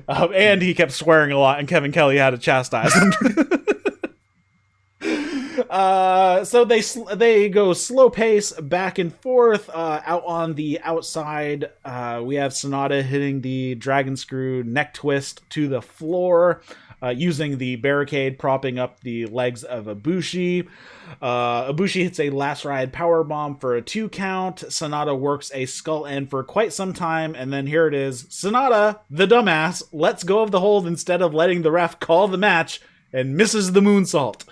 And he kept swearing a lot, and Kevin Kelly had to chastise him. So they go slow pace back and forth. Out on the outside, we have Sanada hitting the dragon screw neck twist to the floor, using the barricade propping up the legs of Ibushi. Ibushi hits a last ride powerbomb for a 2 count. Sanada works a skull end for quite some time, and then here it is. Sanada, the dumbass, lets go of the hold instead of letting the ref call the match and misses the moonsault.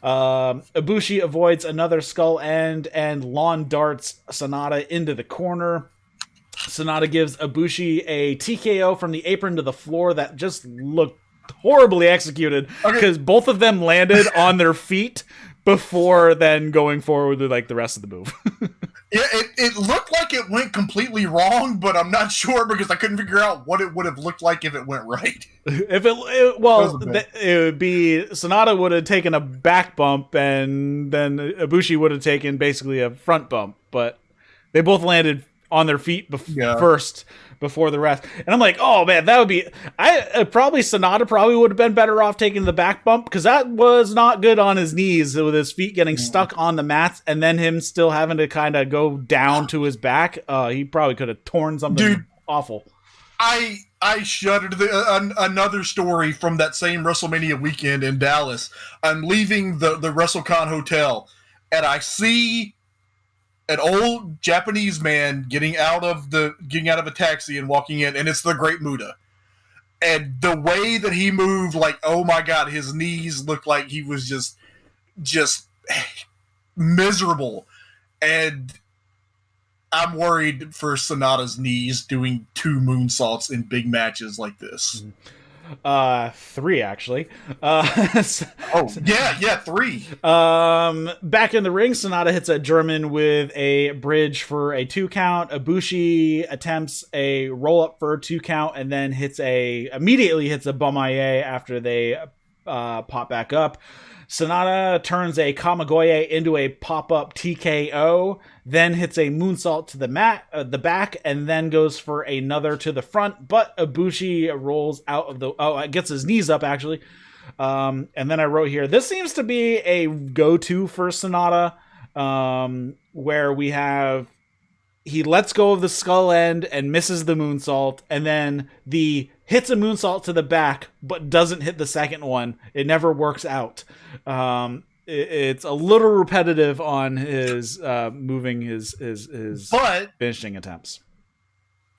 Ibushi avoids another skull end and lawn darts Sanada into the corner. Sanada gives Ibushi a TKO from the apron to the floor that just looked horribly executed because both of them landed on their feet before then going forward with like the rest of the move.
Yeah, it looked like it went completely wrong, but I'm not sure because I couldn't figure out what it would have looked like if it went right.
If it would be Sanada would have taken a back bump, and then Ibushi would have taken basically a front bump, but they both landed on their feet first before the rest. And I'm like, oh man, that would be Sanada probably would have been better off taking the back bump because that was not good on his knees with his feet getting stuck on the mats and then him still having to kind of go down to his back. He probably could have torn something awful.
I shuddered. Another story from that same WrestleMania weekend in Dallas. I'm leaving the WrestleCon hotel and I see an old Japanese man getting out of a taxi and walking in, and it's the Great Muta. And the way that he moved, like, oh my god, his knees looked like he was just miserable. And I'm worried for Sanada's knees doing 2 moonsaults in big matches like this.
3 actually. 3. Back in the ring, Sanada hits a German with a bridge for a 2 count. Ibushi attempts a roll up for a 2 count and then immediately hits a Bomaye after they pop back up. Sanada turns a Kamigoye into a pop-up TKO, then hits a moonsault to the back, and then goes for another to the front, but Ibushi rolls out of gets his knees up, actually. And then I wrote here, this seems to be a go-to for Sanada, where we have he lets go of the skull end and misses the moonsault, and then hits a moonsault to the back, but doesn't hit the second one. It never works out. It's a little repetitive on his moving his finishing attempts.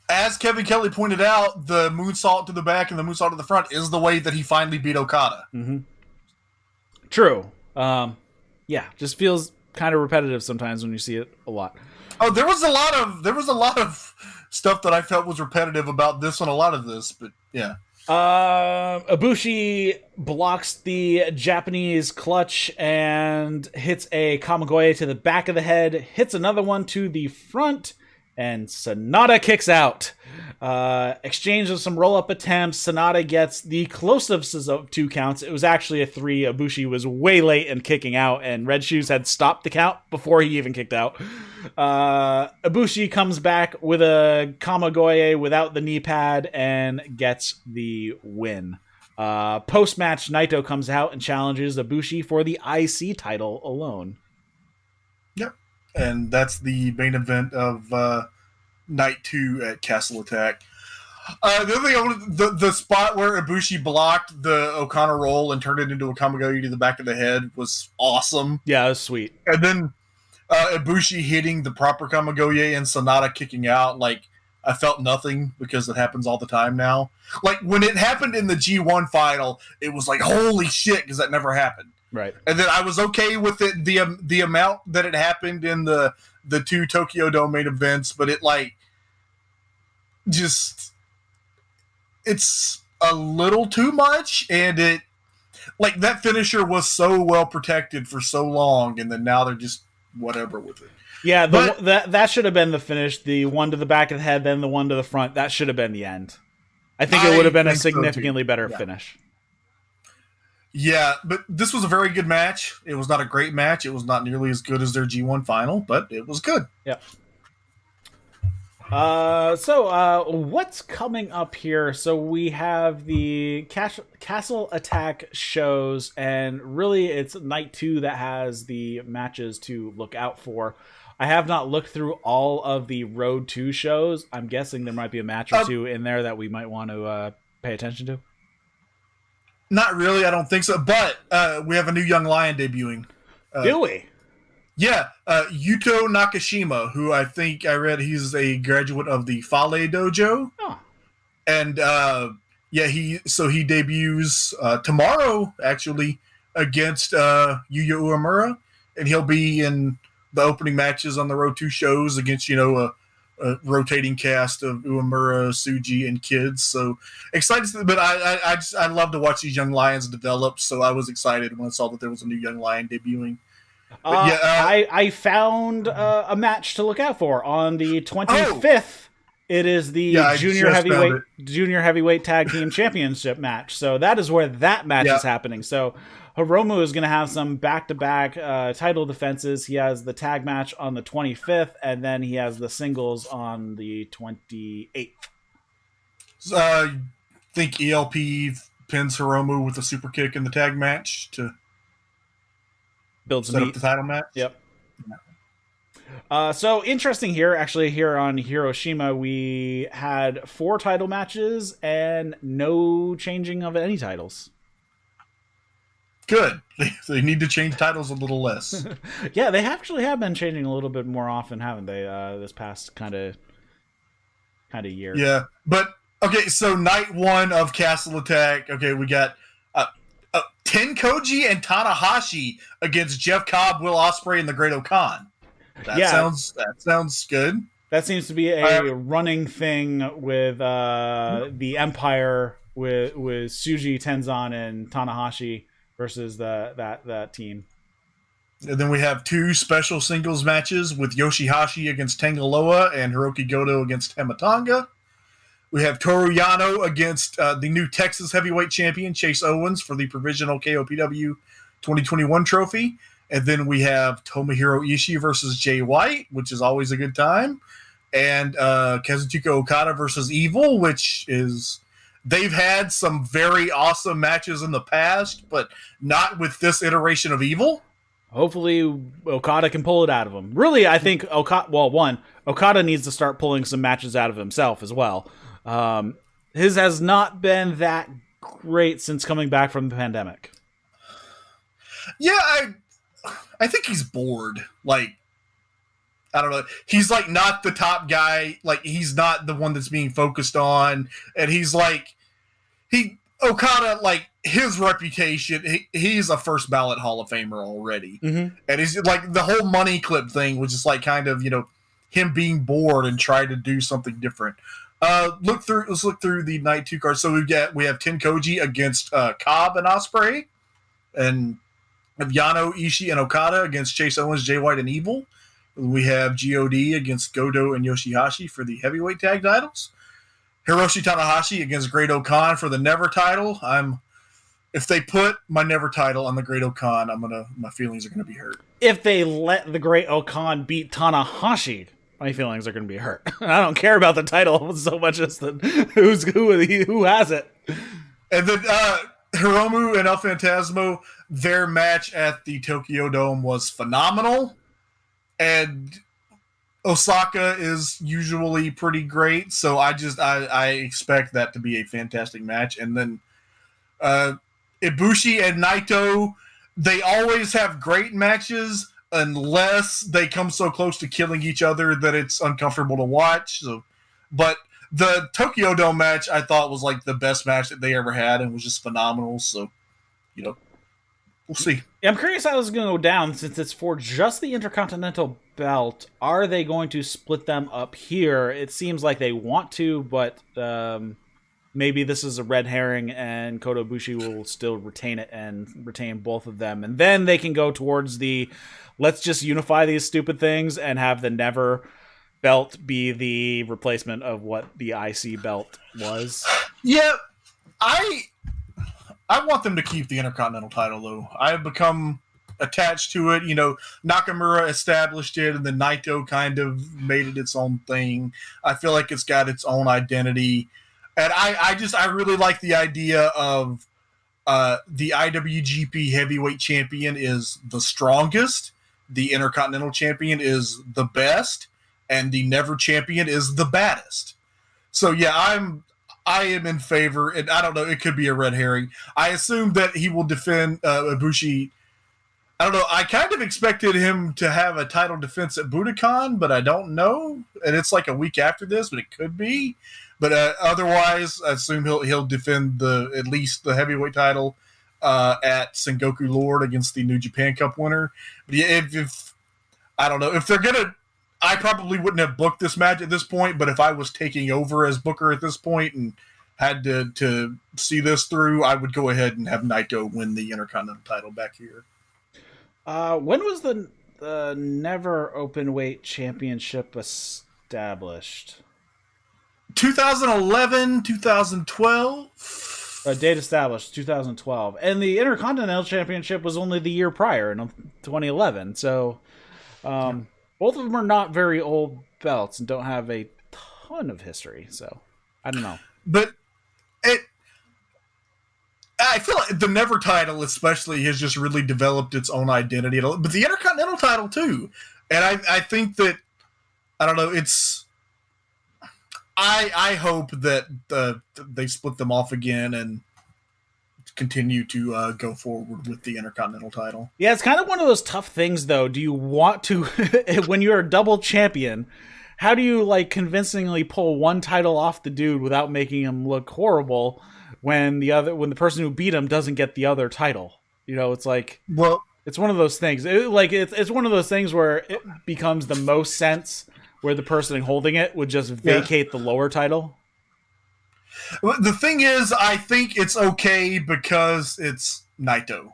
As Kevin Kelly pointed out, the moonsault to the back and the moonsault to the front is the way that he finally beat Okada.
Mm-hmm. True. Just feels kind of repetitive sometimes when you see it a lot.
Oh, there was a lot of stuff that I felt was repetitive about this and a lot of this, but yeah.
Ibushi blocks the Japanese clutch and hits a Kamigoye to the back of the head, hits another one to the front, and Sanada kicks out. Exchange of some roll-up attempts. Sanada gets the closest of 2 counts. It was actually a 3. Ibushi was way late in kicking out, and Red Shoes had stopped the count before he even kicked out. Ibushi comes back with a Kamigoye without the knee pad and gets the win. Post-match, Naito comes out and challenges Ibushi for the IC title alone.
Yep. And that's the main event of night 2 at Castle Attack. The other thing, the spot where Ibushi blocked the O'Connor roll and turned it into a Kamigoye to the back of the head was awesome.
Yeah, it was sweet.
And then Ibushi hitting the proper Kamigoye and Sanada kicking out, like, I felt nothing because it happens all the time now. Like, when it happened in the G1 final, it was like, holy shit, because that never happened.
Right.
And then I was okay with it, the amount that it happened in the 2 Tokyo Dome main events, but it, like, just, it's a little too much, and it like that finisher was so well protected for so long, and then now they're just whatever with it.
Yeah, that should have been the finish. The one to the back of the head, then the one to the front. That should have been the end. I think it would have been a significantly better finish.
Yeah, but this was a very good match. It was not a great match. It was not nearly as good as their G1 final, but it was good.
Yeah. So what's coming up here? So we have the Castle Attack shows, and really it's night 2 that has the matches to look out for. I have not looked through all of the Road 2 shows. I'm guessing there might be a match or two in there that we might want to pay attention to.
Not really, I don't think so. But we have a new young lion debuting.
Do we?
Yeah, Yuto Nakashima, who I think I read he's a graduate of the Fale Dojo.
Oh.
And he debuts tomorrow, actually, against Yuya Uemura. And he'll be in the opening matches on the Road 2 shows against, a rotating cast of Uemura, Tsuji, and kids. So excited, but I love to watch these young lions develop. So I was excited when I saw that there was a new young lion debuting.
I found a match to look out for on the 25th. It is the junior heavyweight tag team championship match. So that is where that match is happening. So Hiromu is going to have some back-to-back title defenses. He has the tag match on the 25th, and then he has the singles on the 28th.
I think ELP pins Hiromu with a super kick in the tag match to
build
set up the title match.
Yep. So interesting here, actually, here on Hiroshima, we had 4 title matches and no changing of any titles.
Good. They need to change titles a little less.
Yeah, they actually have been changing a little bit more often, haven't they? This past kind of year.
Yeah, but okay. So night 1 of Castle Attack. Okay, we got Tenkoji and Tanahashi against Jeff Cobb, Will Ospreay, and the Great Okan. That sounds good.
That seems to be a running thing with the Empire with Tsuji, Tenzan, and Tanahashi versus that team.
And then we have 2 special singles matches with Yoshi-Hashi against Tangaloa and Hirooki Goto against Hamatonga. We have Toru Yano against the new Texas heavyweight champion, Chase Owens, for the provisional KOPW 2021 trophy. And then we have Tomohiro Ishii versus Jay White, which is always a good time. And Kazuchika Okada versus Evil, which is... They've had some very awesome matches in the past, but not with this iteration of Evil.
Hopefully Okada can pull it out of him. Really, I think Okada needs to start pulling some matches out of himself as well. His has not been that great since coming back from the pandemic.
Yeah, I think he's bored. Like, I don't know. He's like not the top guy. Like, he's not the one that's being focused on. And he's like, Okada, like, his reputation, he's a first ballot Hall of Famer already.
Mm-hmm.
And he's like, the whole money clip thing was just like kind of, him being bored and trying to do something different. Let's look through the night 2 cards. So we have Tenkoji against Cobb and Ospreay, and we have Yano, Ishii, and Okada against Chase Owens, Jay White, and Evil. We have God against Goto and Yoshi-Hashi for the heavyweight tag titles. Hiroshi Tanahashi against Great Okan for the Never title. If they put my Never title on the Great Okan, my feelings are gonna be hurt.
If they let the Great Okan beat Tanahashi, my feelings are gonna be hurt. I don't care about the title so much as who has it.
And then Hiromu and El Phantasmo, their match at the Tokyo Dome was phenomenal. And Osaka is usually pretty great, so I expect that to be a fantastic match. And then Ibushi and Naito, they always have great matches unless they come so close to killing each other that it's uncomfortable to watch. So, but the Tokyo Dome match I thought was like the best match that they ever had and was just phenomenal. So, we'll see.
I'm curious how this is going to go down since it's for just the Intercontinental belt. Are they going to split them up here? It seems like they want to, but maybe this is a red herring and Kota Ibushi will still retain it and retain both of them. And then they can go towards the, let's just unify these stupid things and have the never belt be the replacement of what the IC belt was.
Yeah, I want them to keep the Intercontinental title, though. I have become attached to it. You know, Nakamura established it, and then Naito kind of made it its own thing. I feel like it's got its own identity. And I really like the idea of the IWGP Heavyweight Champion is the strongest, the Intercontinental Champion is the best, and the Never Champion is the baddest. So yeah, I am in favor, and I don't know, it could be a red herring. I assume that he will defend Ibushi. I don't know, I kind of expected him to have a title defense at Budokan, but I don't know. And it's like a week after this, but it could be. But otherwise, I assume he'll defend at least the heavyweight title at Sengoku Lord against the New Japan Cup winner. But yeah, if I don't know, if they're gonna, I probably wouldn't have booked this match at this point, but if I was taking over as booker at this point and had to see this through, I would go ahead and have Naito win the Intercontinental title back here.
When was the Never Openweight Championship established?
2011, 2012.
Date established 2012, and the Intercontinental Championship was only the year prior in 2011. So, both of them are not very old belts and don't have a ton of history. So, I don't know.
But I feel like the Never title, especially, has just really developed its own identity. But the Intercontinental title too, and I think that I don't know. It's I hope that they split them off again and continue to go forward with the Intercontinental title.
Yeah, it's kind of one of those tough things, though. Do you want to, when you're a double champion, how do you like convincingly pull one title off the dude without making him look horrible when the person who beat him doesn't get the other title? You know, it's like,
well,
it's one of those things. It's one of those things where it becomes the most sense where the person holding it would just vacate the lower title.
The thing is, I think it's okay because it's Naito.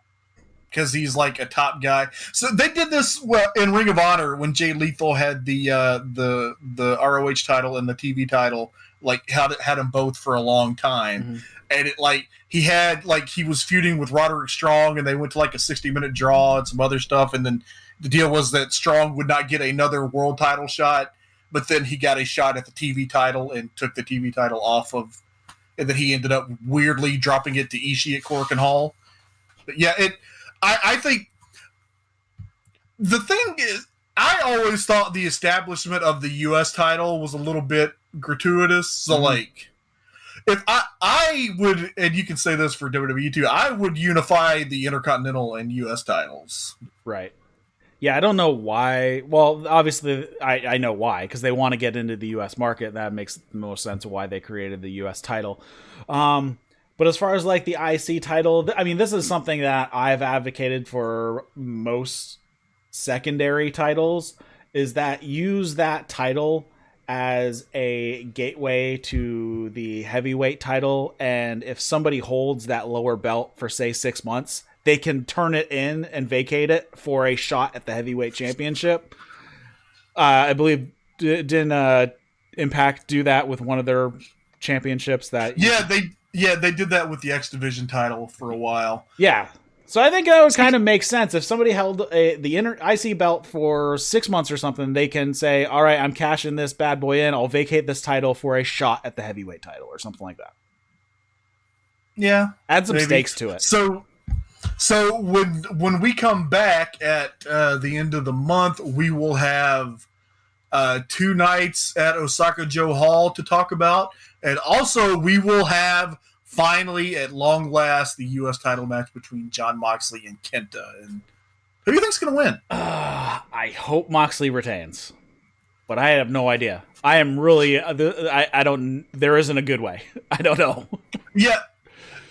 Because he's like a top guy. So they did this in Ring of Honor when Jay Lethal had the ROH title and the TV title, like had them both for a long time. Mm-hmm. And it he was feuding with Roderick Strong, and they went to like a 60-minute draw and some other stuff, and then the deal was that Strong would not get another world title shot, but then he got a shot at the TV title and took the TV title off of, and then he ended up weirdly dropping it to Ishii at Korakuen Hall. But yeah, I think the thing is, I always thought the establishment of the U.S. title was a little bit gratuitous. So like, if I would, and you can say this for WWE too, I would unify the Intercontinental and U.S. titles.
Right. Yeah, I don't know why. Well, obviously, I know why, because they want to get into the U.S. market. That makes the most sense of why they created the U.S. title. But as far as like the IC title, I mean, this is something that I've advocated for most secondary titles, is that use that title as a gateway to the heavyweight title. And if somebody holds that lower belt for, say, 6 months, they can turn it in and vacate it for a shot at the heavyweight championship. I believe didn't Impact do that with one of their championships? They did that with the X Division title for a while. Yeah, so I think that would kind of make sense. If somebody held the IC belt for 6 months or something, they can say, "All right, I'm cashing this bad boy in. I'll vacate this title for a shot at the heavyweight title," or something like that.
Yeah,
add some stakes to it.
So when we come back at the end of the month, we will have 2 nights at Osaka-jo Hall to talk about. And also we will have, finally, at long last, the U.S. title match between Jon Moxley and Kenta. And who do you think's going to win? I hope Moxley retains. But I have no idea. I am really... I don't... There isn't a good way. I don't know. Yeah.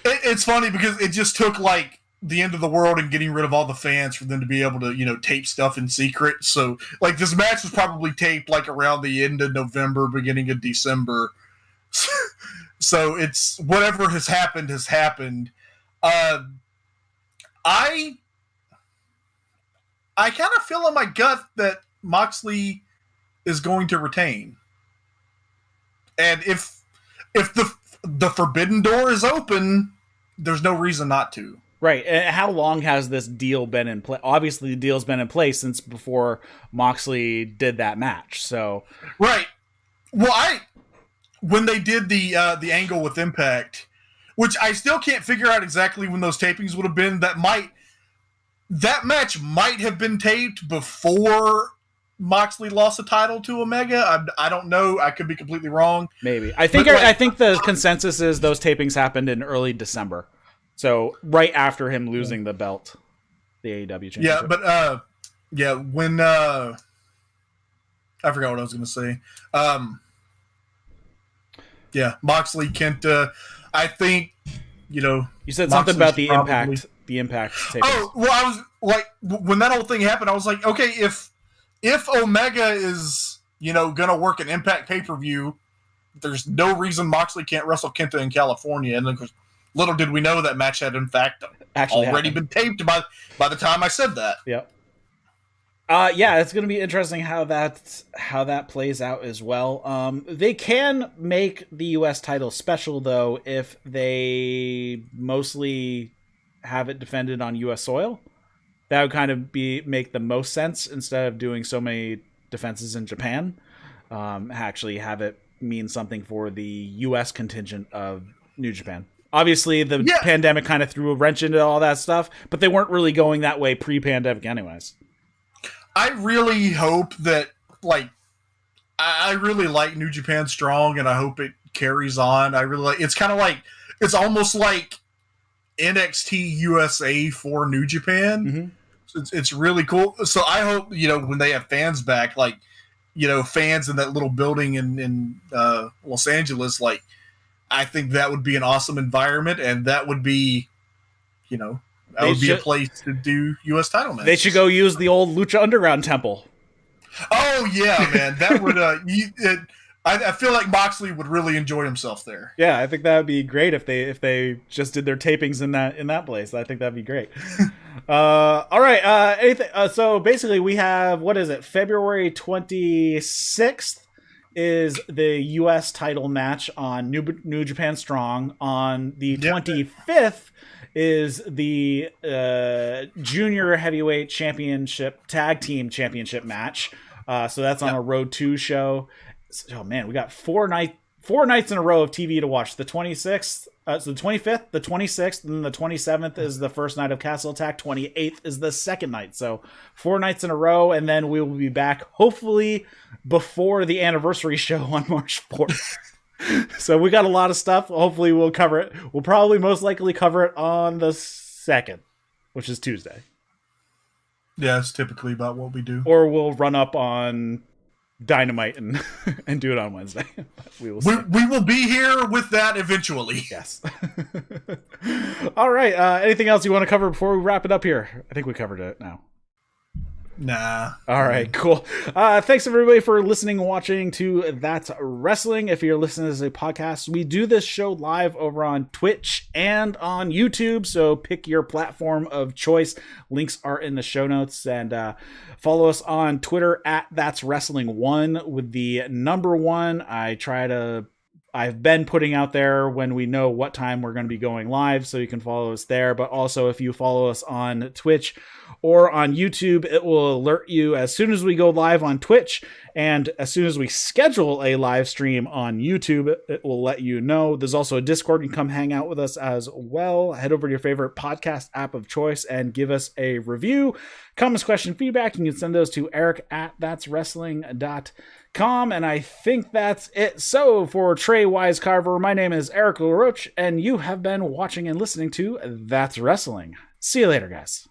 It's funny because it just took, like, the end of the world and getting rid of all the fans for them to be able to, tape stuff in secret. So, like, this match was probably taped, like, around the end of November, beginning of December. So it's whatever has happened has happened. I kind of feel in my gut that Moxley is going to retain, and if the forbidden door is open, there's no reason not to.
Right. And how long has this deal been in place? Obviously, the deal's been in place since before Moxley did that match. So
right. Well, when they did the angle with Impact, which I still can't figure out exactly when those tapings would have been. That match might have been taped before Moxley lost the title to Omega. I don't know. I could be completely wrong.
Maybe. I think the consensus is those tapings happened in early December. So right after him losing the belt, the AEW championship.
Yeah, but when I forgot what I was going to say. Moxley Kenta. I think you
said something about the Impact. The Impact tapings.
Oh well, I was like, when that whole thing happened, I was like, okay, if Omega is going to work an Impact pay-per-view, there's no reason Moxley can't wrestle Kenta in California. And of course, little did we know that match had in fact actually already been taped by the time I said that.
Yep. It's going to be interesting how that plays out as well. They can make the U.S. title special though if they mostly have it defended on U.S. soil. That would kind of make the most sense instead of doing so many defenses in Japan. Actually have it mean something for the U.S. contingent of New Japan. Obviously, the pandemic kind of threw a wrench into all that stuff, but they weren't really going that way pre-pandemic anyways.
I really hope that, I really like New Japan Strong, and I hope it carries on. I really like. It's kind of like, it's almost like NXT USA for New Japan. Mm-hmm. It's really cool. So I hope when they have fans back, fans in that little building in Los Angeles, I think that would be an awesome environment, and that would be, that would be a place to do U.S. title matches.
They should go use the old Lucha Underground temple.
Oh yeah, man, that would. I feel like Moxley would really enjoy himself there.
Yeah, I think that would be great if they just did their tapings in that place. I think that'd be great. All right. Anything? So basically, we have February 26th. Is the U.S. title match on New Japan Strong. On the 25th is the Junior Heavyweight Championship Tag Team Championship match. So that's on a Road 2 show. Oh, man, we got four nights in a row of TV to watch. The 26th, so the 25th, the 26th, and then the 27th is the first night of Castle Attack. 28th is the second night. So 4 nights in a row, and then we will be back, hopefully, before the anniversary show on March 4th. So we got a lot of stuff. Hopefully we'll cover it. We'll probably most likely cover it on the 2nd, which is Tuesday.
Yeah, it's typically about what we do.
Or we'll run up on Dynamite and do it on Wednesday. We
will be here with that eventually.
Yes. All right. Anything else you want to cover before we wrap it up here? I think we covered it now.
Nah.
All right, cool. Thanks everybody for listening and watching to That's Wrestling. If you're listening as a podcast, we do this show live over on Twitch and on YouTube, so pick your platform of choice. Links are in the show notes, and follow us on Twitter at That's Wrestling 1 with the number 1. I've been putting out there when we know what time we're going to be going live, so you can follow us there. But also, if you follow us on Twitch or on YouTube, it will alert you as soon as we go live on Twitch. And as soon as we schedule a live stream on YouTube, it will let you know. There's also a Discord. You can come hang out with us as well. Head over to your favorite podcast app of choice and give us a review. Comments, question, feedback, you can send those to eric@thatswrestling.com. And I think that's it. So for Trae Wisecarver, my name is Eric LaRoche, and you have been watching and listening to That's Wrestling. See you later, guys.